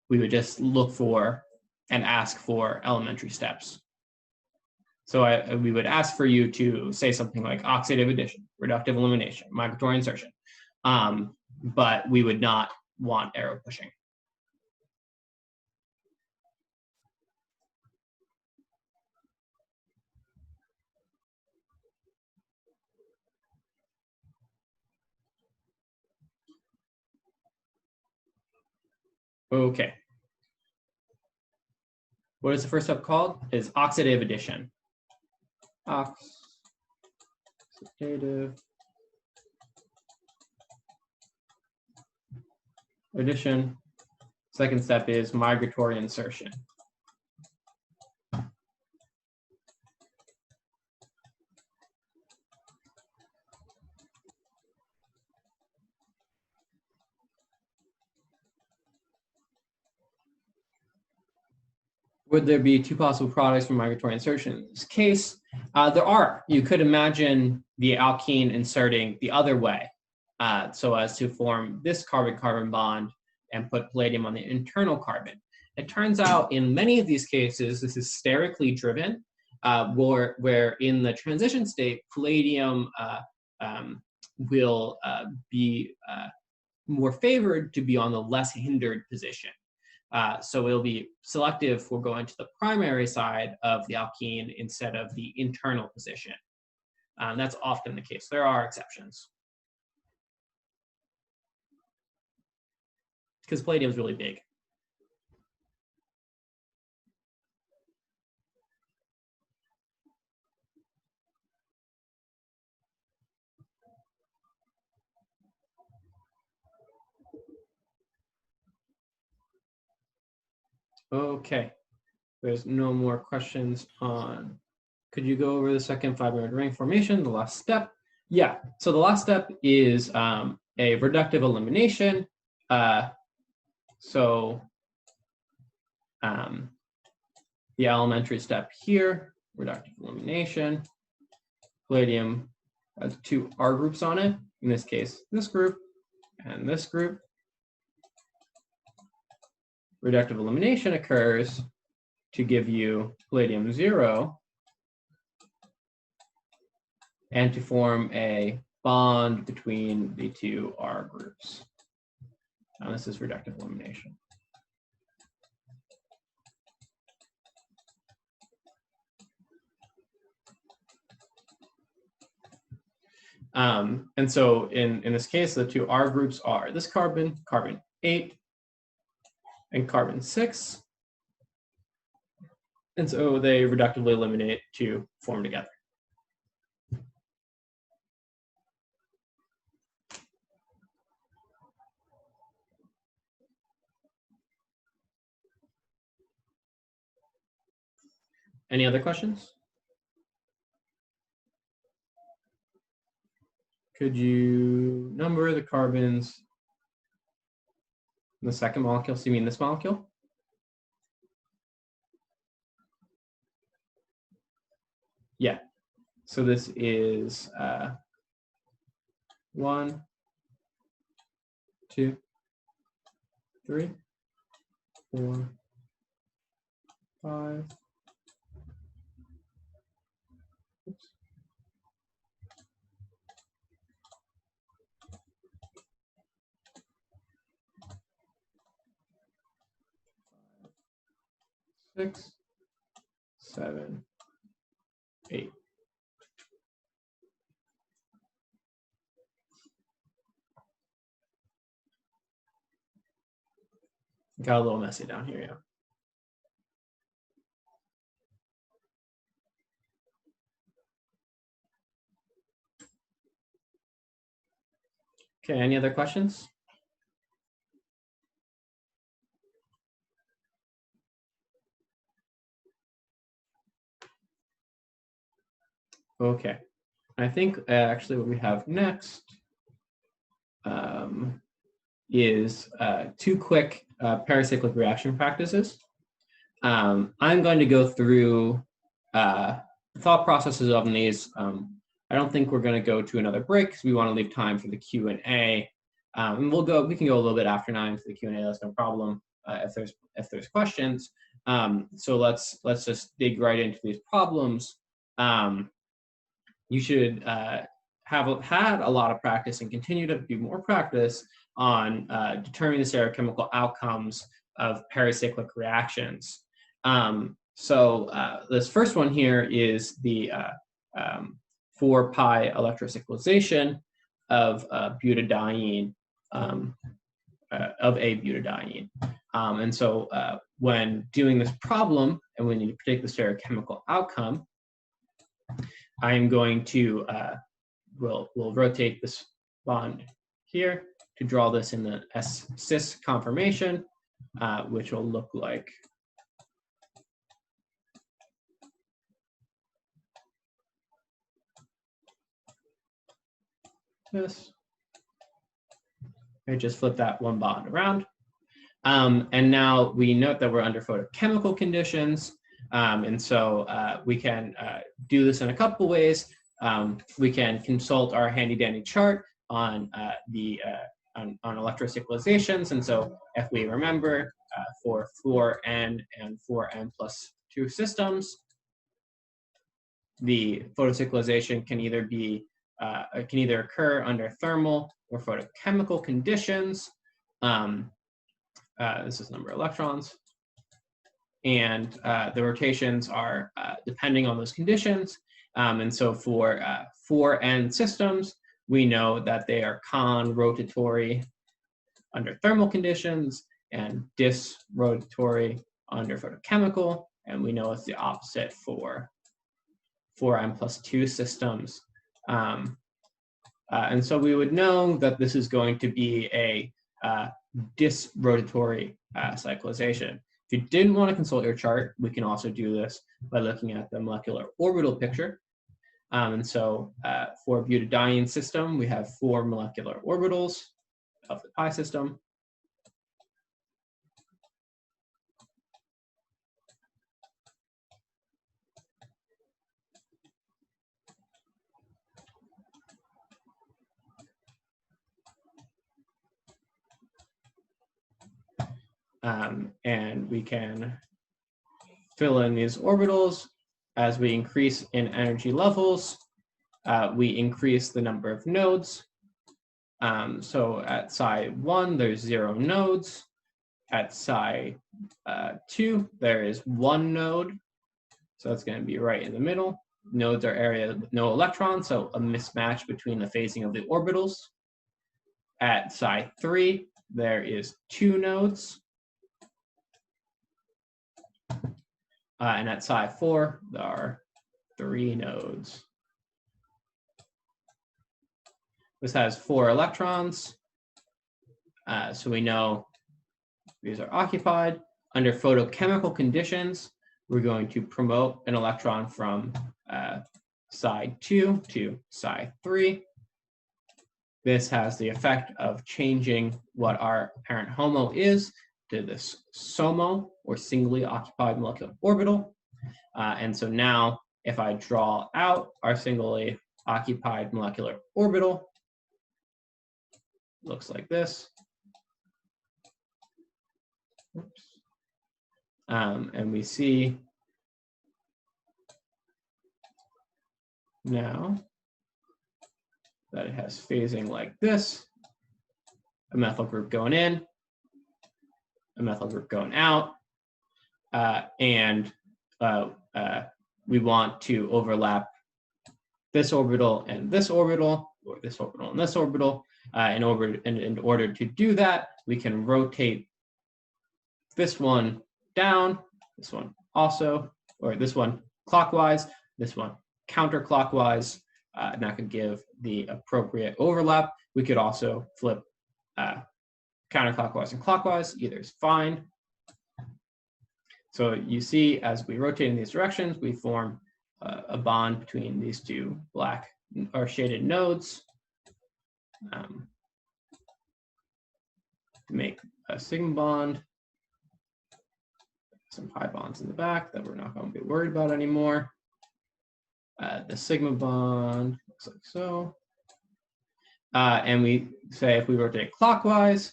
We would just look for and ask for elementary steps. So we would ask for you to say something like oxidative addition, reductive elimination, migratory insertion, but we would not want arrow pushing. Okay. What is the first step called? Is oxidative addition. Oxidative addition. Second step is migratory insertion. Would there be two possible products for migratory insertion? In this case, there are. You could imagine the alkene inserting the other way, so as to form this carbon-carbon bond and put palladium on the internal carbon. It turns out in many of these cases, this is sterically driven, where in the transition state, palladium will be more favored to be on the less hindered position. So it'll be selective for going to the primary side of the alkene instead of the internal position. That's often the case. There are exceptions. Because palladium is really big. Okay, there's no more questions on, could you go over the second 5-membered ring formation, the last step? Yeah, so the last step is a reductive elimination. The elementary step here, reductive elimination, palladium has two R groups on it, in this case, this group and this group. Reductive elimination occurs to give you palladium 0 and to form a bond between the two R groups. Now this is reductive elimination. And so in this case, the two R groups are this carbon, carbon 8, and carbon 6. And so they reductively eliminate to form together. Any other questions? Could you number the carbons in the second molecule? So you mean this molecule? Yeah. So this is 1, 2, 3, 4, 5. Oops. 6, 7, 8. Got a little messy down here, yeah. Okay, any other questions? Okay, I think actually what we have next is 2 quick paracyclic reaction practices. I'm going to go through thought processes of these. I don't think we're going to go to another break because we want to leave time for the Q&A. And we can go a little bit after 9 for the Q&A. That's no problem if there's questions. So let's just dig right into these problems. You should have had a lot of practice and continue to do more practice on determining the stereochemical outcomes of pericyclic reactions. So this first one here is the 4-pi electrocyclization of butadiene, of a butadiene. And so when doing this problem, and we need to predict the stereochemical outcome, I am going to, we'll rotate this bond here to draw this in the S-cis conformation, which will look like this. I just flip that one bond around. And now we note that we're under photochemical conditions. And so we can do this in a couple ways. We can consult our handy dandy chart on on electrocyclizations. And so if we remember for 4n and 4n plus 2 systems, the photocyclization can either be can either occur under thermal or photochemical conditions. This is number of electrons. And the rotations are depending on those conditions. And so for 4n systems, we know that they are con-rotatory under thermal conditions and dis-rotatory under photochemical. And we know it's the opposite for 4n plus 2 systems. And so we would know that this is going to be a dis-rotatory cyclization. If you didn't want to consult your chart, we can also do this by looking at the molecular orbital picture. And so for butadiene system, we have 4 molecular orbitals of the pi system. And we can fill in these orbitals. As we increase in energy levels, we increase the number of nodes. So at psi 1, there's 0 nodes. At psi 2, there is 1 node. So that's going to be right in the middle. Nodes are areas with no electrons, so a mismatch between the phasing of the orbitals. At psi 3, there is 2 nodes. And at psi 4, there are 3 nodes. This has 4 electrons. So we know these are occupied. Under photochemical conditions, we're going to promote an electron from psi 2 to psi 3. This has the effect of changing what our apparent HOMO is to this SOMO, or singly occupied molecular orbital. And so now, if I draw out our singly occupied molecular orbital, looks like this. Oops. And we see now that it has phasing like this, a methyl group going in, a methyl group going out, and we want to overlap this orbital and this orbital, or this orbital and this orbital. In order to do that, we can rotate this one down, this one also, or this one clockwise, this one counterclockwise, and that could give the appropriate overlap. We could also flip counterclockwise and clockwise, either is fine. So you see, as we rotate in these directions, we form a bond between these two black or shaded nodes to make a sigma bond. Some pi bonds in the back that we're not going to be worried about anymore. The sigma bond looks like so. And we say if we rotate clockwise,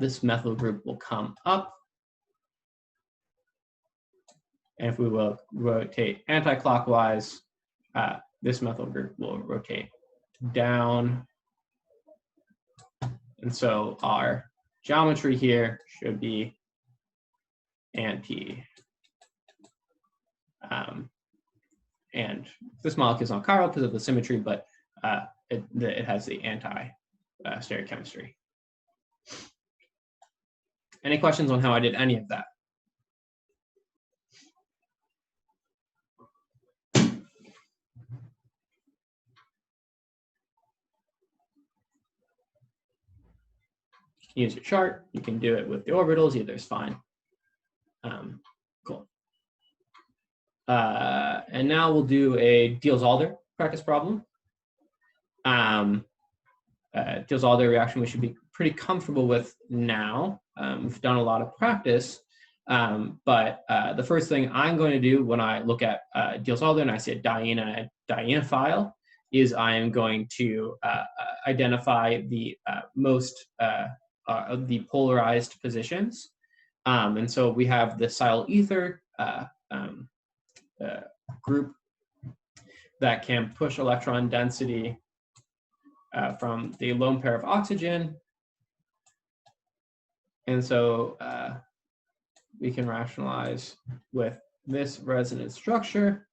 this methyl group will come up. And if we will rotate anti-clockwise, this methyl group will rotate down. And so our geometry here should be anti. And this molecule is not chiral because of the symmetry, but it has the anti-stereochemistry. Any questions on how I did any of that? Use your chart. You can do it with the orbitals. Either is fine. Cool. And now we'll do a Diels-Alder practice problem. Diels-Alder reaction we should be pretty comfortable with now. We've done a lot of practice. But the first thing I'm going to do when I look at Diels-Alder and I see a diene and a dienophile is I am going to identify the most of the polarized positions. And so we have the silyl ether group that can push electron density from the lone pair of oxygen. And so we can rationalize with this resonance structure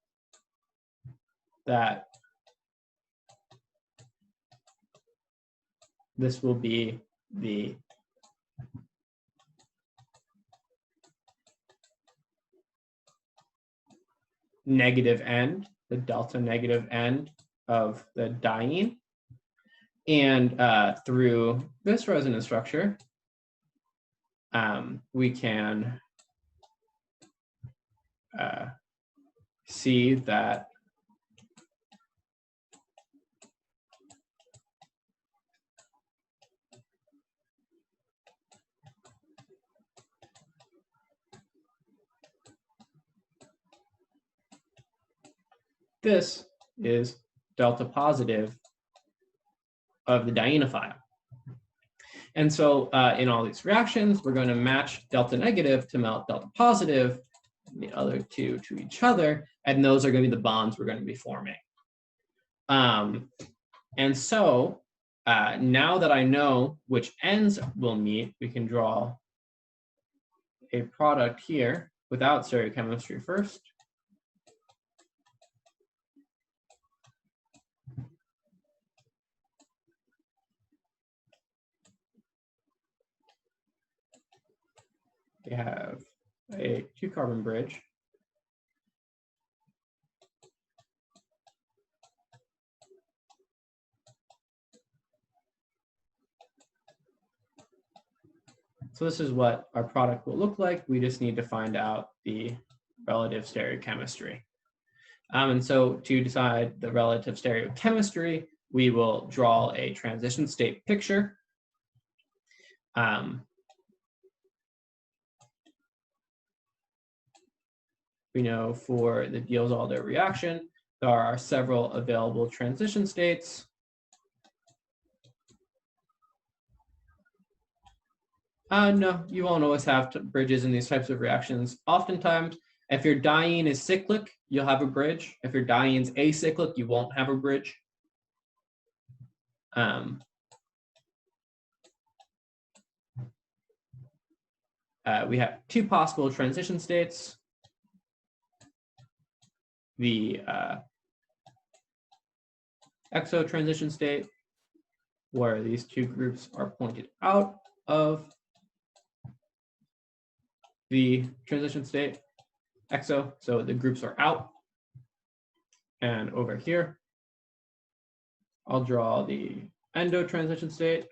that this will be the negative end, the delta negative end of the diene. And through this resonance structure, we can see that this is delta positive of the dienophile. And so in all these reactions, we're going to match delta negative to melt delta positive, the other two to each other, and those are going to be the bonds we're going to be forming. And so now that I know which ends will meet, we can draw a product here without stereochemistry first. We have a 2-carbon bridge. So this is what our product will look like. We just need to find out the relative stereochemistry. And so to decide the relative stereochemistry, we will draw a transition state picture. We know for the Diels-Alder reaction, there are several available transition states. No, you won't always have bridges in these types of reactions. Oftentimes, if your diene is cyclic, you'll have a bridge. If your diene's acyclic, you won't have a bridge. We have 2 possible transition states. The exo transition state, where these 2 groups are pointed out of the transition state, exo, so the groups are out. And over here, I'll draw the endo transition state.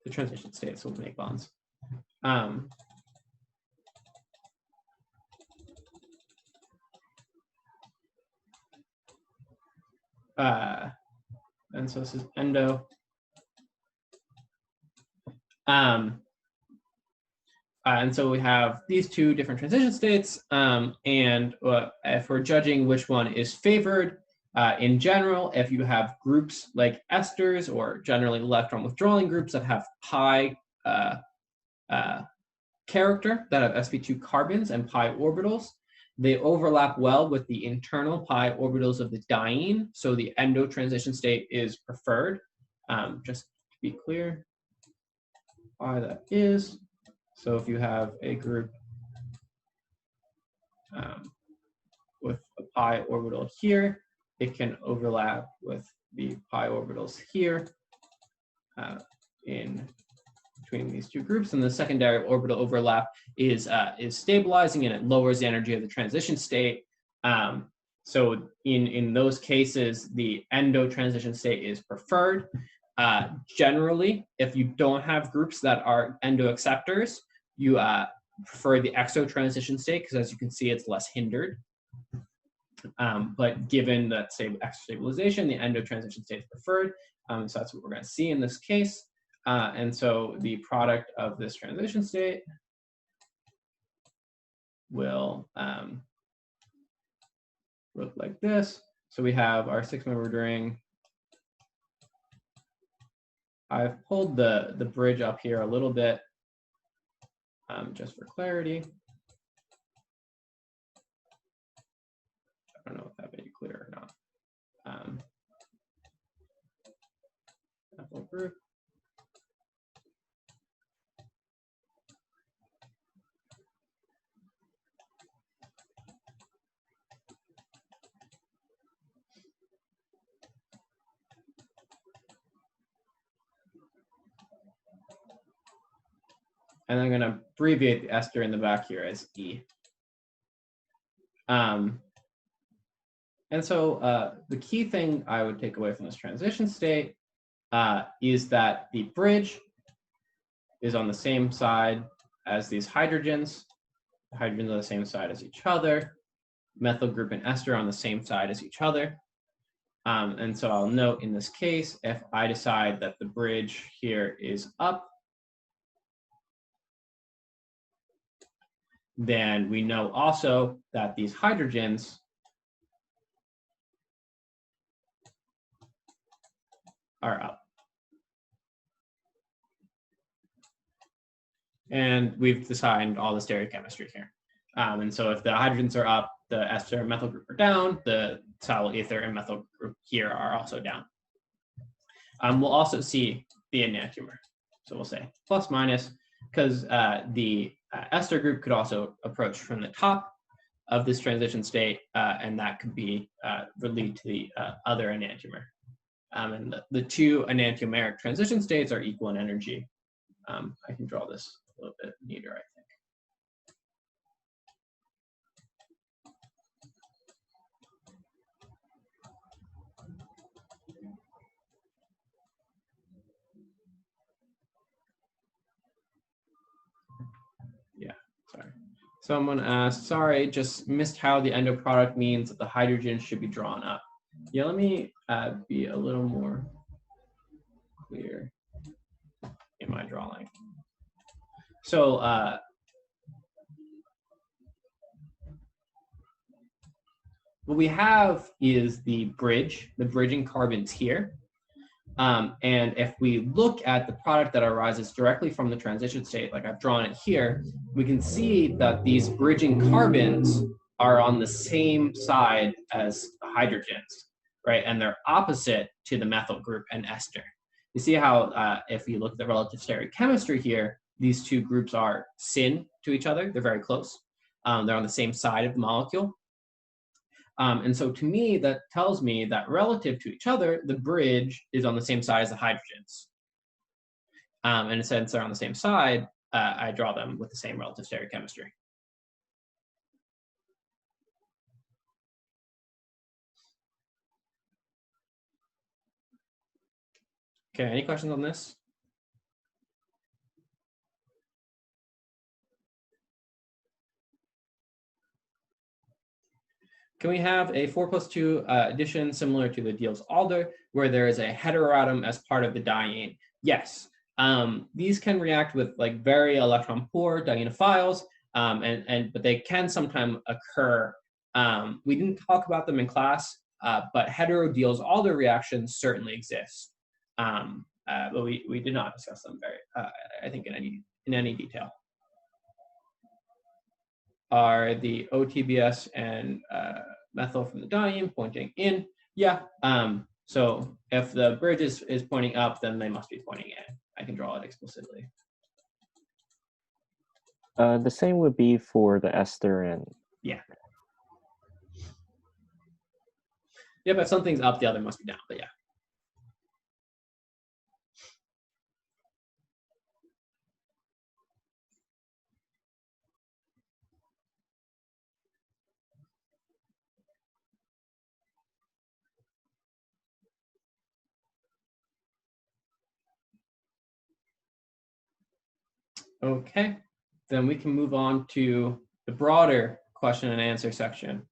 The transition states will make bonds. And so this is endo. And so we have these two different transition states. And if we're judging which one is favored, in general, if you have groups like esters or generally electron withdrawing groups that have pi character, that have sp2 carbons and pi orbitals, they overlap well with the internal pi orbitals of the diene. So the endo transition state is preferred. Just to be clear why that is. So if you have a group with a pi orbital here, it can overlap with the pi orbitals here in between these two groups, and the secondary orbital overlap is stabilizing, and it lowers the energy of the transition state. So in those cases, the endo transition state is preferred. Generally, if you don't have groups that are endo acceptors, you prefer the exo transition state because, as you can see, it's less hindered. But given that extra stabilization, the endo transition state is preferred. So that's what we're going to see in this case. And so the product of this transition state will look like this. So we have our 6-membered ring. I've pulled the bridge up here a little bit just for clarity. I don't know if that made it clear or not. Methyl group. And I'm going to abbreviate the ester in the back here as E. And so the key thing I would take away from this transition state is that the bridge is on the same side as these hydrogens. The hydrogens are the same side as each other. Methyl group and ester are on the same side as each other. And so I'll note in this case, if I decide that the bridge here is up, then we know also that these hydrogens are up. And we've defined all the stereochemistry here. And so if the hydrogens are up, the ester and methyl group are down, the silyl ether and methyl group here are also down. We'll also see the enantiomer. So we'll say plus minus, because the ester group could also approach from the top of this transition state, and that could be lead to the other enantiomer. And the two enantiomeric transition states are equal in energy. I can draw this a little bit neater, I think. Yeah, sorry. Someone asked, sorry, just missed how the endo product means that the hydrogen should be drawn up. Yeah, let me be a little more clear in my drawing. So what we have is the bridge, the bridging carbons here. And if we look at the product that arises directly from the transition state, like I've drawn it here, we can see that these bridging carbons are on the same side as the hydrogens, right? And they're opposite to the methyl group and ester. You see how if you look at the relative stereochemistry here, these two groups are syn to each other. They're very close. They're on the same side of the molecule. And so to me, that tells me that relative to each other, the bridge is on the same side as the hydrogens. And since they're on the same side, I draw them with the same relative stereochemistry. Okay, any questions on this? Can we have a 4+2 addition similar to the Diels-Alder, where there is a heteroatom as part of the diene? Yes. These can react with like very electron poor dienophiles, but they can sometimes occur. We didn't talk about them in class, but hetero-Diels-Alder reactions certainly exist. But we did not discuss them I think, in any detail. Are the OTBS and methyl from the diene pointing in? Yeah. So if the bridge is pointing up, then they must be pointing in. I can draw it explicitly. The same would be for the ester and. Yeah. Yeah, but if something's up, the other must be down. But yeah. Okay, then we can move on to the broader question and answer section.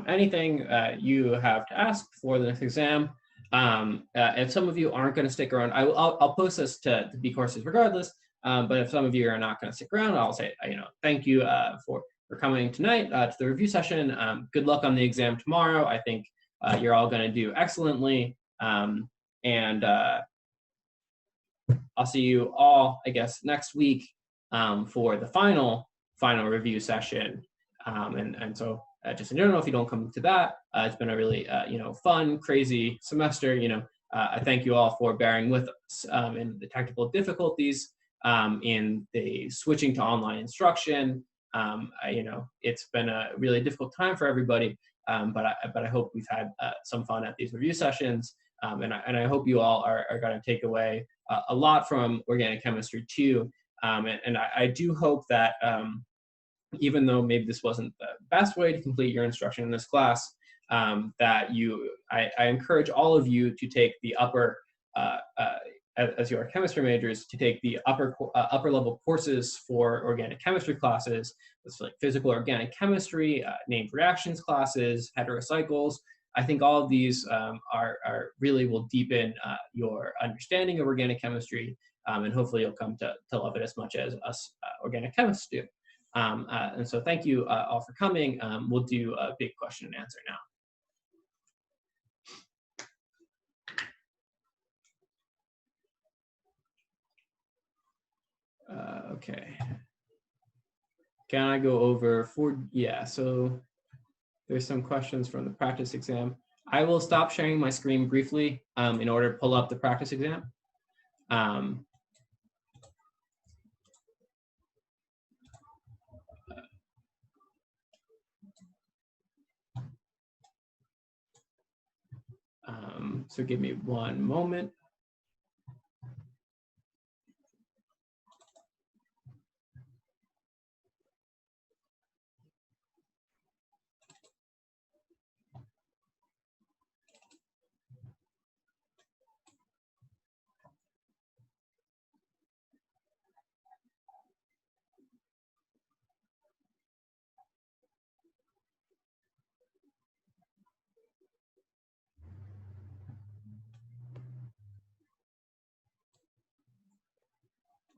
Anything you have to ask for the next exam. If some of you aren't going to stick around, I'll post this to B courses regardless. But if some of you are not going to stick around, I'll say, thank you for coming tonight to the review session. Good luck on the exam tomorrow. I think you're all going to do excellently. I'll see you all, I guess, next week for the final review session. And so just in general, if you don't come to that, it's been a really fun, crazy semester. I thank you all for bearing with us in the technical difficulties in the switching to online instruction. It's been a really difficult time for everybody, but I hope we've had some fun at these review sessions. And I hope you all are going to take away a lot from organic chemistry too. And I do hope that even though maybe this wasn't the best way to complete your instruction in this class, that I encourage all of you to take the upper, as your chemistry majors, to take the upper level courses for organic chemistry classes. It's like physical organic chemistry, named reactions classes, heterocycles. I think all of these are really will deepen your understanding of organic chemistry, and hopefully you'll come to love it as much as us organic chemists do. And so thank you all for coming. We'll do a big question and answer now. Okay. Can I go over so there's some questions from the practice exam. I will stop sharing my screen briefly in order to pull up the practice exam. So give me one moment.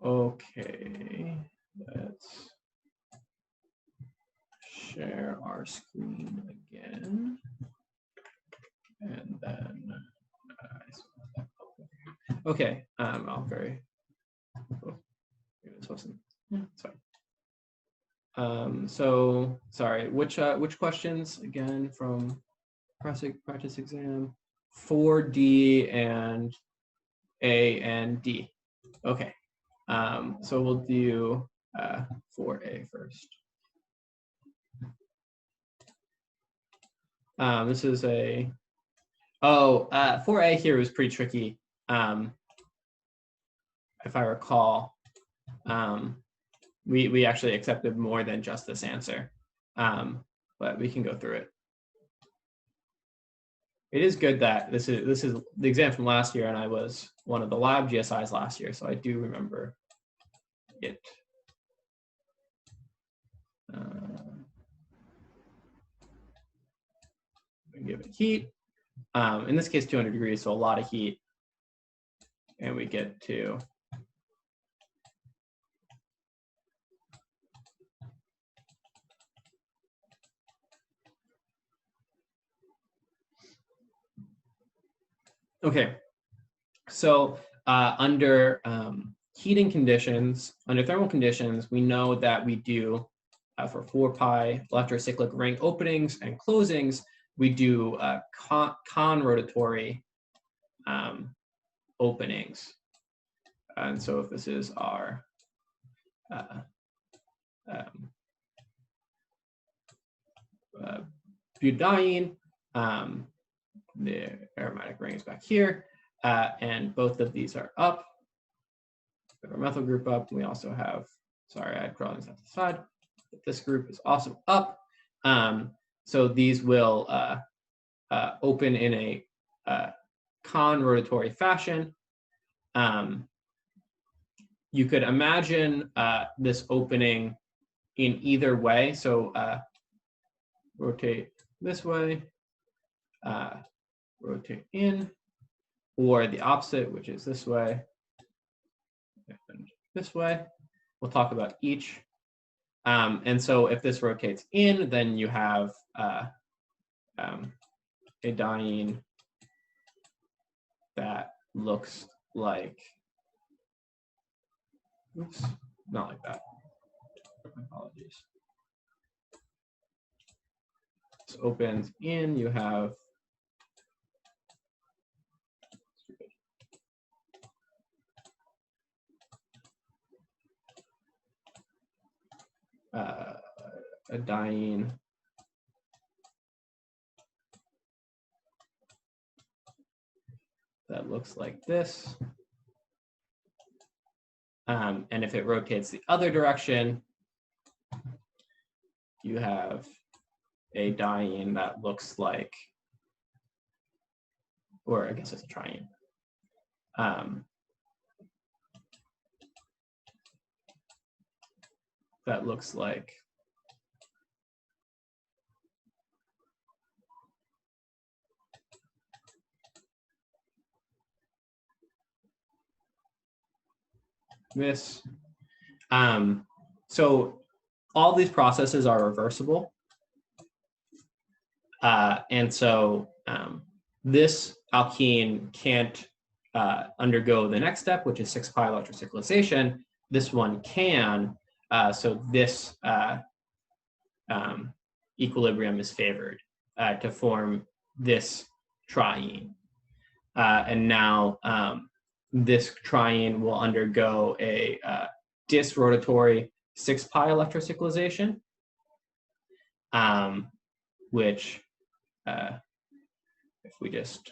Okay, let's share our screen again. And then, okay, I'll very, this wasn't, sorry. So, sorry, which questions again from practice exam? 4D and A and D. Okay, so we'll do 4A first. This is a, oh, 4A here was pretty tricky. If I recall, we actually accepted more than just this answer, but we can go through it. It is good that this is the exam from last year, and I was one of the lab GSIs last year, so I do remember it. We give it heat. In this case, 200 degrees, so a lot of heat, and we get to okay. So under heating conditions, under thermal conditions, we know that we do for 4 pi electrocyclic ring openings and closings, we do con rotatory openings. And so if this is our butadiene, the aromatic ring is back here, and both of these are up. We have our methyl group up, and we also have, sorry, I had drawings off the side, but this group is also up. So these will open in a con rotatory fashion. You could imagine this opening in either way. So rotate this way, rotate in, or the opposite, which is this way, and this way. We'll talk about each. And so if this rotates in, then you have a diene that looks like, oops, not like that. Apologies. This opens in, you have a diene that looks like this. And if it rotates the other direction, you have a diene that looks like, or I guess it's a triene. That looks like this. So all these processes are reversible. And so this alkene can't undergo the next step, which is 6 pi electrocyclization. This one can. So this equilibrium is favored to form this triene. And now this triene will undergo a disrotatory 6 pi electrocyclization, which if we just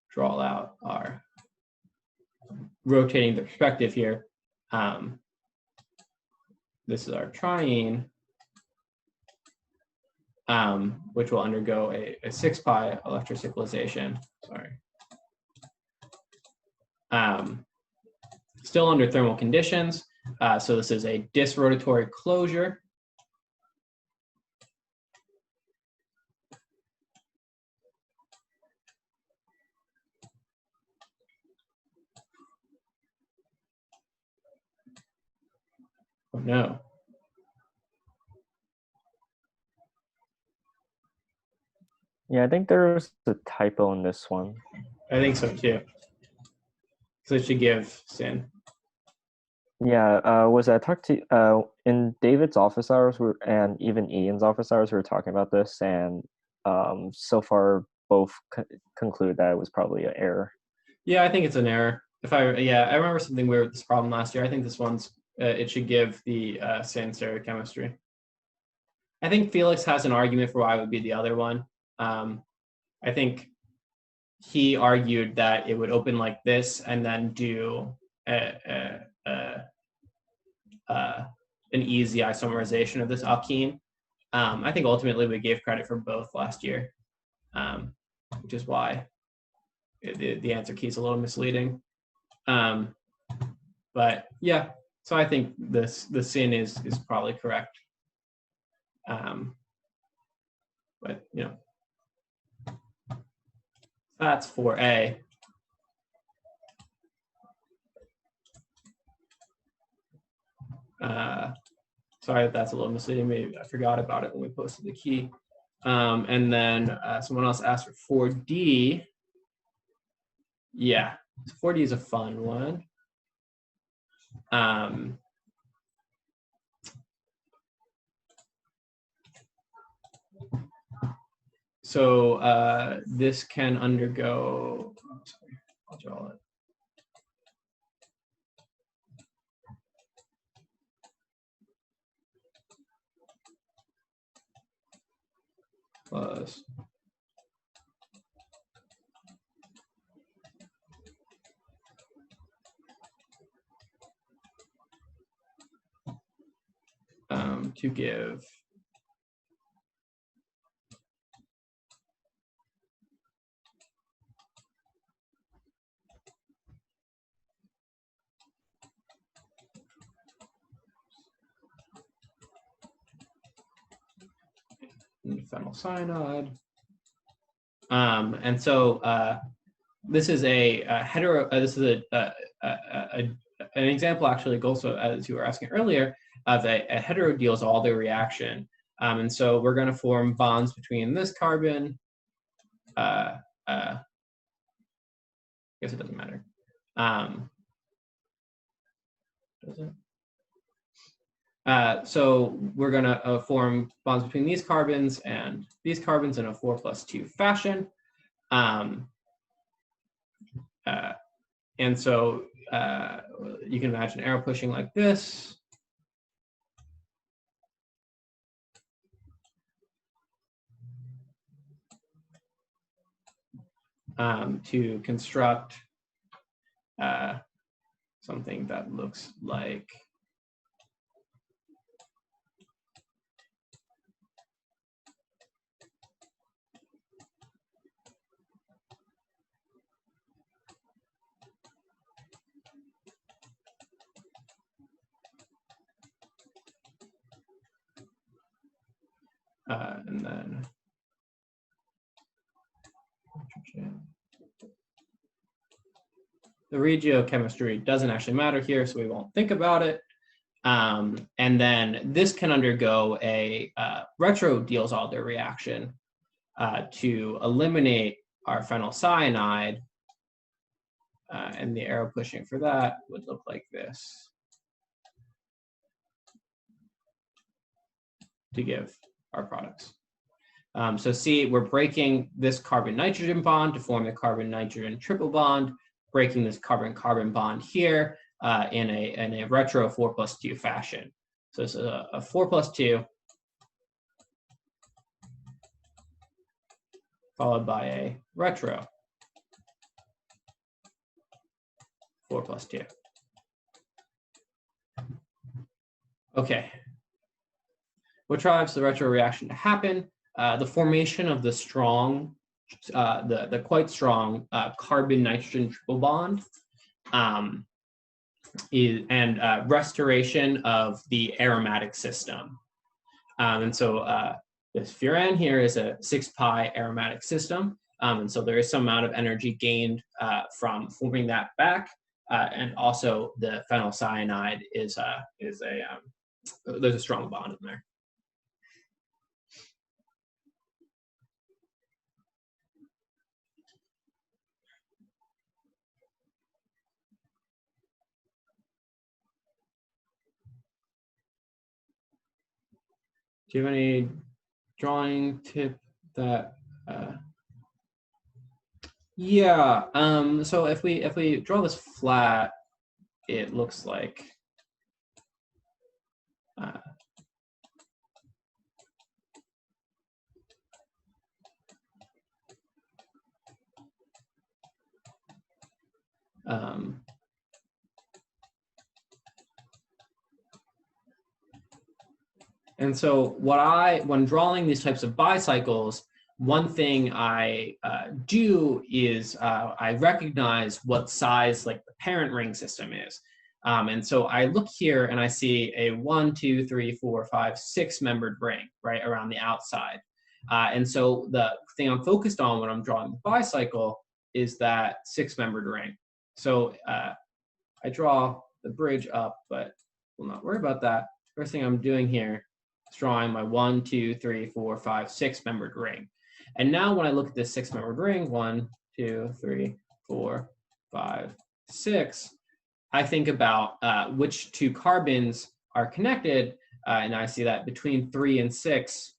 draw out our rotating the perspective here, this is our triene, which will undergo a 6 pi electrocyclization. Sorry. Still under thermal conditions. So this is a disrotatory closure. Oh no. Yeah, I think there's a typo in this one. I think so too. So it should give sin. Yeah, was I talked to in David's office hours and even Ian's office hours, we were talking about this, and so far both conclude that it was probably an error. Yeah, I think it's an error. I remember something weird with this problem last year. I think this one's it should give the sin stereochemistry. I think Felix has an argument for why it would be the other one. I think he argued that it would open like this and then do an easy isomerization of this alkene. I think ultimately we gave credit for both last year, which is why the answer key is a little misleading. But yeah, so I think the sin is probably correct. But you know, that's 4A. Sorry, that's a little misleading. Maybe I forgot about it when we posted the key. And then someone else asked for 4D. Yeah, 4D is a fun one. So this can undergo, oh, sorry, I'll draw it. Plus to give phenylcyanide. And so this is a hetero. This is an example, actually, also as you were asking earlier, of a heterodiels-Alder reaction. And so we're going to form bonds between this carbon. I guess it doesn't matter. Does it? So we're going to form bonds between these carbons in a 4+2 fashion. And so you can imagine arrow pushing like this. To construct something that looks like and then the regiochemistry doesn't actually matter here, so we won't think about it. And then this can undergo a retro-Diels-Alder reaction to eliminate our phenylcyanide. And the arrow pushing for that would look like this to give our products. So see, we're breaking this carbon-nitrogen bond to form the carbon-nitrogen triple bond, breaking this carbon-carbon bond here in a retro 4+2 fashion. So this is a 4+2 followed by a retro 4+2. Okay. What drives the retro reaction to happen? The formation of the strong, the quite strong carbon-nitrogen triple bond, and restoration of the aromatic system. And so this furan here is a 6-pi aromatic system, and so there is some amount of energy gained from forming that back, and also the phenylcyanide is there's a strong bond in there. Do you have any drawing tip that? Yeah. So if we draw this flat, it looks like And so when drawing these types of bicycles, one thing I do is I recognize what size like the parent ring system is. And so I look here and I see a 1, 2, 3, 4, 5, 6 membered ring right around the outside. And so the thing I'm focused on when I'm drawing the bicycle is that 6-membered ring. So I draw the bridge up, but we'll not worry about that. First thing I'm doing here is drawing my 1, 2, 3, 4, 5, 6-membered ring. And now when I look at this 6-membered ring, 1, 2, 3, 4, 5, 6, I think about which 2 carbons are connected, and I see that between 3 and 6,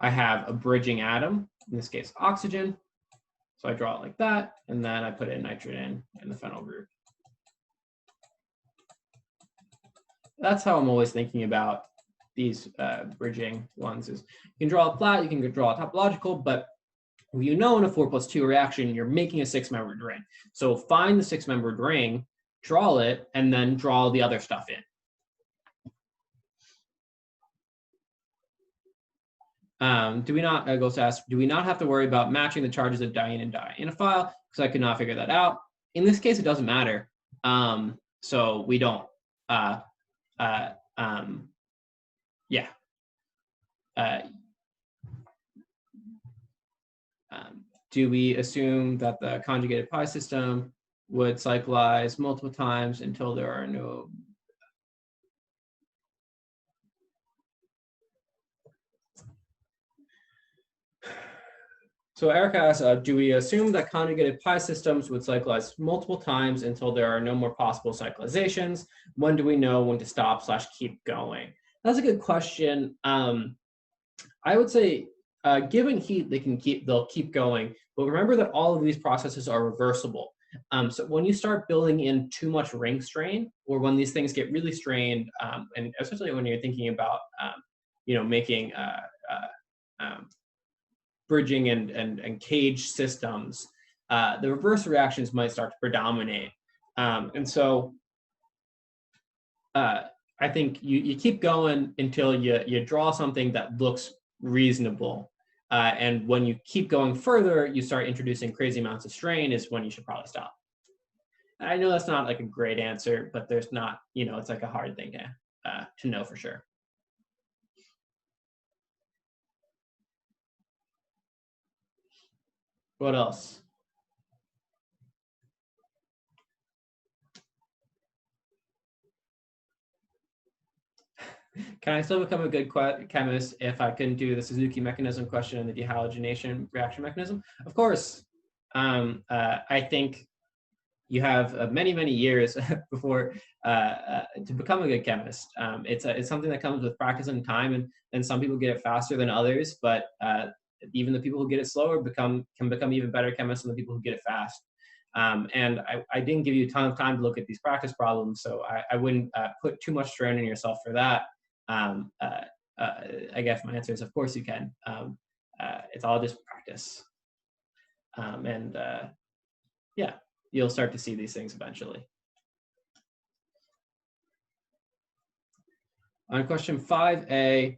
I have a bridging atom, in this case oxygen. So I draw it like that, and then I put in nitrogen in the phenyl group. That's how I'm always thinking about these bridging ones. Is you can draw it flat, you can draw it topological, but you know in a 4+2 reaction, you're making a 6-membered ring. So find the 6-membered ring, draw it, and then draw the other stuff in. Do we not have to worry about matching the charges of diene and di in a file? Because I could not figure that out. In this case, it doesn't matter. So we don't. Yeah. Do we assume that the conjugated pi system would cyclize multiple times until there are no... So Erica asks, do we assume that conjugated pi systems would cyclize multiple times until there are no more possible cyclizations? When do we know when to stop / keep going? That's a good question. I would say, given heat, they'll keep going. But remember that all of these processes are reversible. So when you start building in too much ring strain, or when these things get really strained, and especially when you're thinking about, making bridging and cage systems, the reverse reactions might start to predominate. And so I think you keep going until you draw something that looks reasonable. And when you keep going further, you start introducing crazy amounts of strain is when you should probably stop. I know that's not like a great answer, but there's not, it's like a hard thing to know for sure. What else? Can I still become a good chemist if I couldn't do the Suzuki mechanism question and the dehalogenation reaction mechanism? Of course. I think you have many, many years before to become a good chemist. It's something that comes with practice and time, and some people get it faster than others, but even the people who get it slower can become even better chemists than the people who get it fast. And I didn't give you a ton of time to look at these practice problems, so I wouldn't put too much strain on yourself for that. I guess my answer is, of course you can. It's all just practice. Yeah, you'll start to see these things eventually. On question 5a,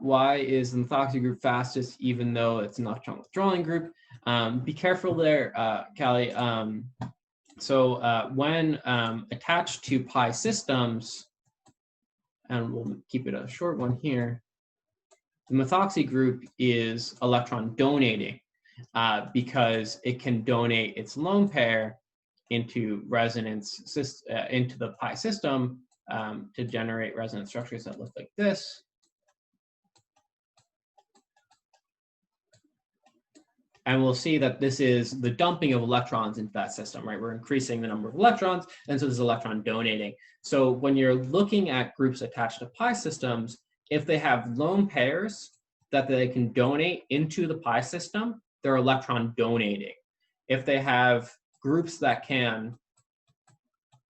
why is the methoxy group fastest even though it's an electron withdrawing group? Be careful there, Callie. So when attached to pi systems, and we'll keep it a short one here, the methoxy group is electron donating because it can donate its lone pair into resonance, into the pi system to generate resonance structures that look like this. And we'll see that this is the dumping of electrons into that system, right? We're increasing the number of electrons, and so there's electron donating. So when you're looking at groups attached to pi systems, if they have lone pairs that they can donate into the pi system, they're electron donating. If they have groups that can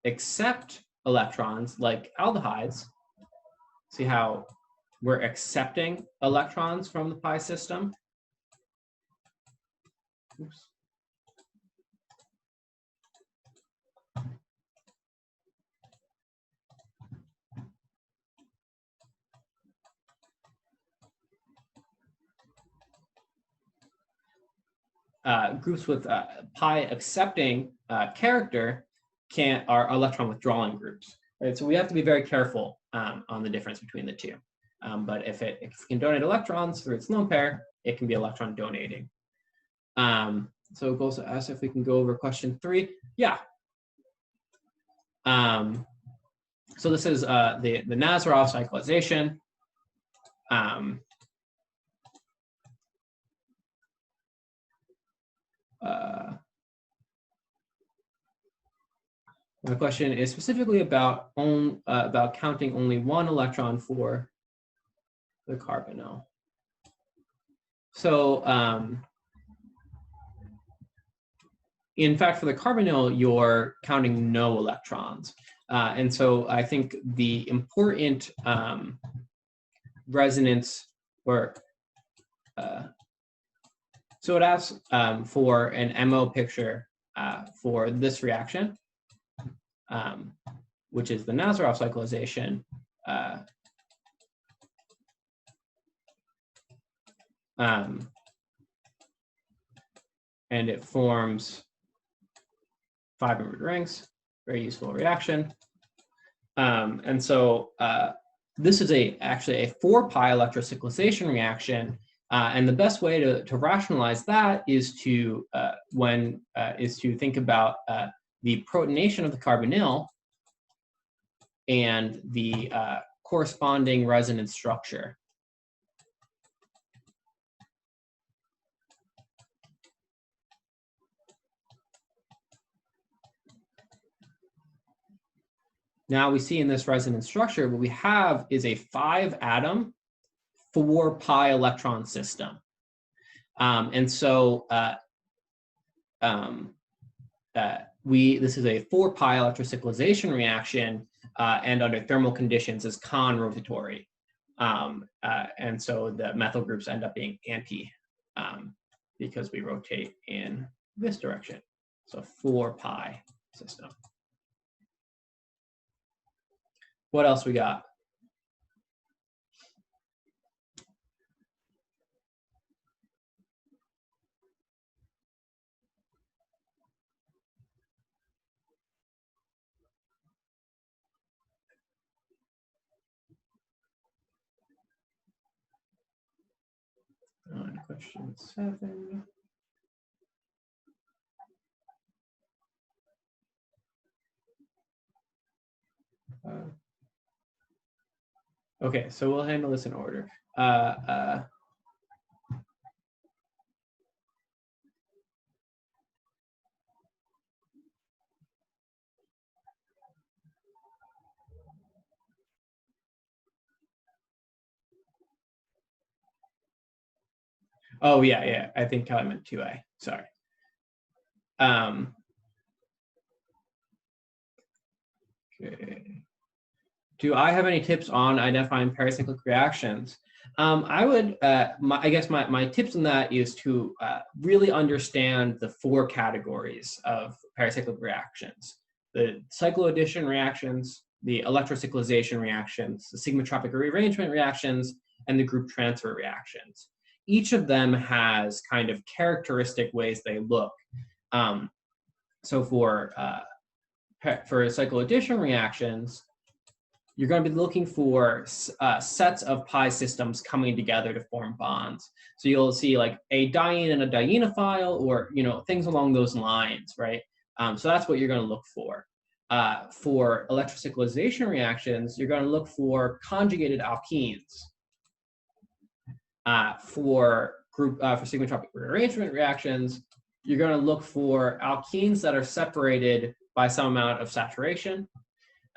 accept electrons, like aldehydes, see how we're accepting electrons from the pi system? Oops. Groups with pi accepting character are electron withdrawing groups. Right? So we have to be very careful on the difference between the two. But if it can donate electrons through its lone pair, it can be electron donating. So it also asks if we can go over question 3. Yeah. So this is the Nazarov cyclization. The question is specifically about counting only one electron for the carbonyl. So in fact, for the carbonyl, you're counting no electrons. And so I think the important resonance or so it asks for an MO picture for this reaction, which is the Nazarov cyclization. And it forms 5 membered rings, very useful reaction. And so this is actually a 4-pi electrocyclization reaction. And the best way to rationalize that is to think about the protonation of the carbonyl and the corresponding resonance structure. Now we see in this resonance structure, what we have is a 5-atom, 4-pi electron system. And so this is a 4-pi electrocyclization reaction, and under thermal conditions is con-rotatory. And so the methyl groups end up being anti because we rotate in this direction. So 4-pi system. What else we got? On question 7. Okay, so we'll handle this in order. Oh yeah, I think I meant 2A. Sorry. Okay. Do I have any tips on identifying pericyclic reactions? I would, I guess my tips on that is to really understand the 4 categories of pericyclic reactions: the cycloaddition reactions, the electrocyclization reactions, the sigmatropic rearrangement reactions, and the group transfer reactions. Each of them has kind of characteristic ways they look. So for cycloaddition reactions, you're going to be looking for sets of pi systems coming together to form bonds. So you'll see like a diene and a dienophile, or things along those lines, right? So that's what you're going to look for. For electrocyclization reactions, you're going to look for conjugated alkenes. For sigmatropic rearrangement reactions, you're going to look for alkenes that are separated by some amount of saturation.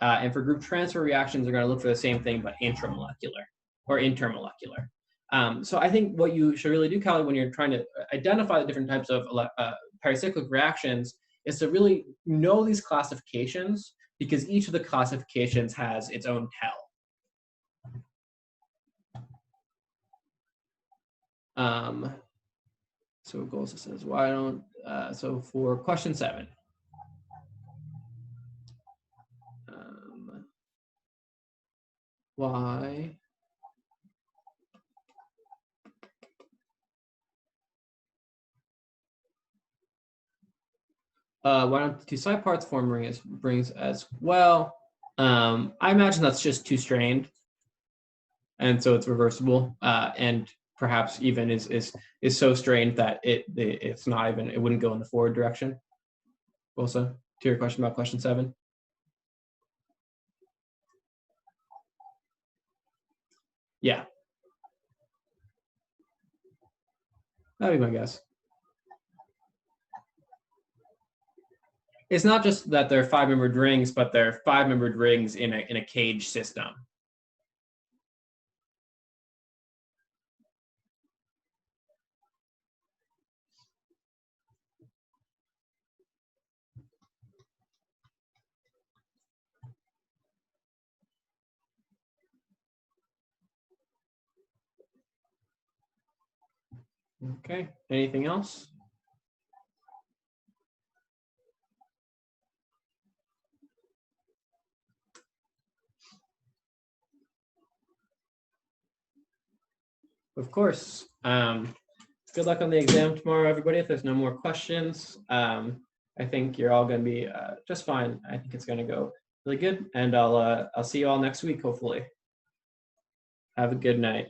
And for group transfer reactions, you're going to look for the same thing, but intramolecular or intermolecular. So I think what you should really do, Callie, when you're trying to identify the different types of pericyclic reactions, is to really know these classifications, because each of the classifications has its own tell. So goals says, why don't, so for question 7. Why don't the two side parts form rings as well? I imagine that's just too strained, and so it's reversible, and perhaps even is so strained that it's not even, it wouldn't go in the forward direction. Also, to your question about question 7. Yeah, that'd be my guess. It's not just that they're 5-membered rings, but they're 5-membered rings in a cage system. Okay, anything else? Of course. Good luck on the exam tomorrow, everybody. If there's no more questions, I think you're all going to be just fine. I think it's going to go really good, and I'll see you all next week, hopefully. Have a good night.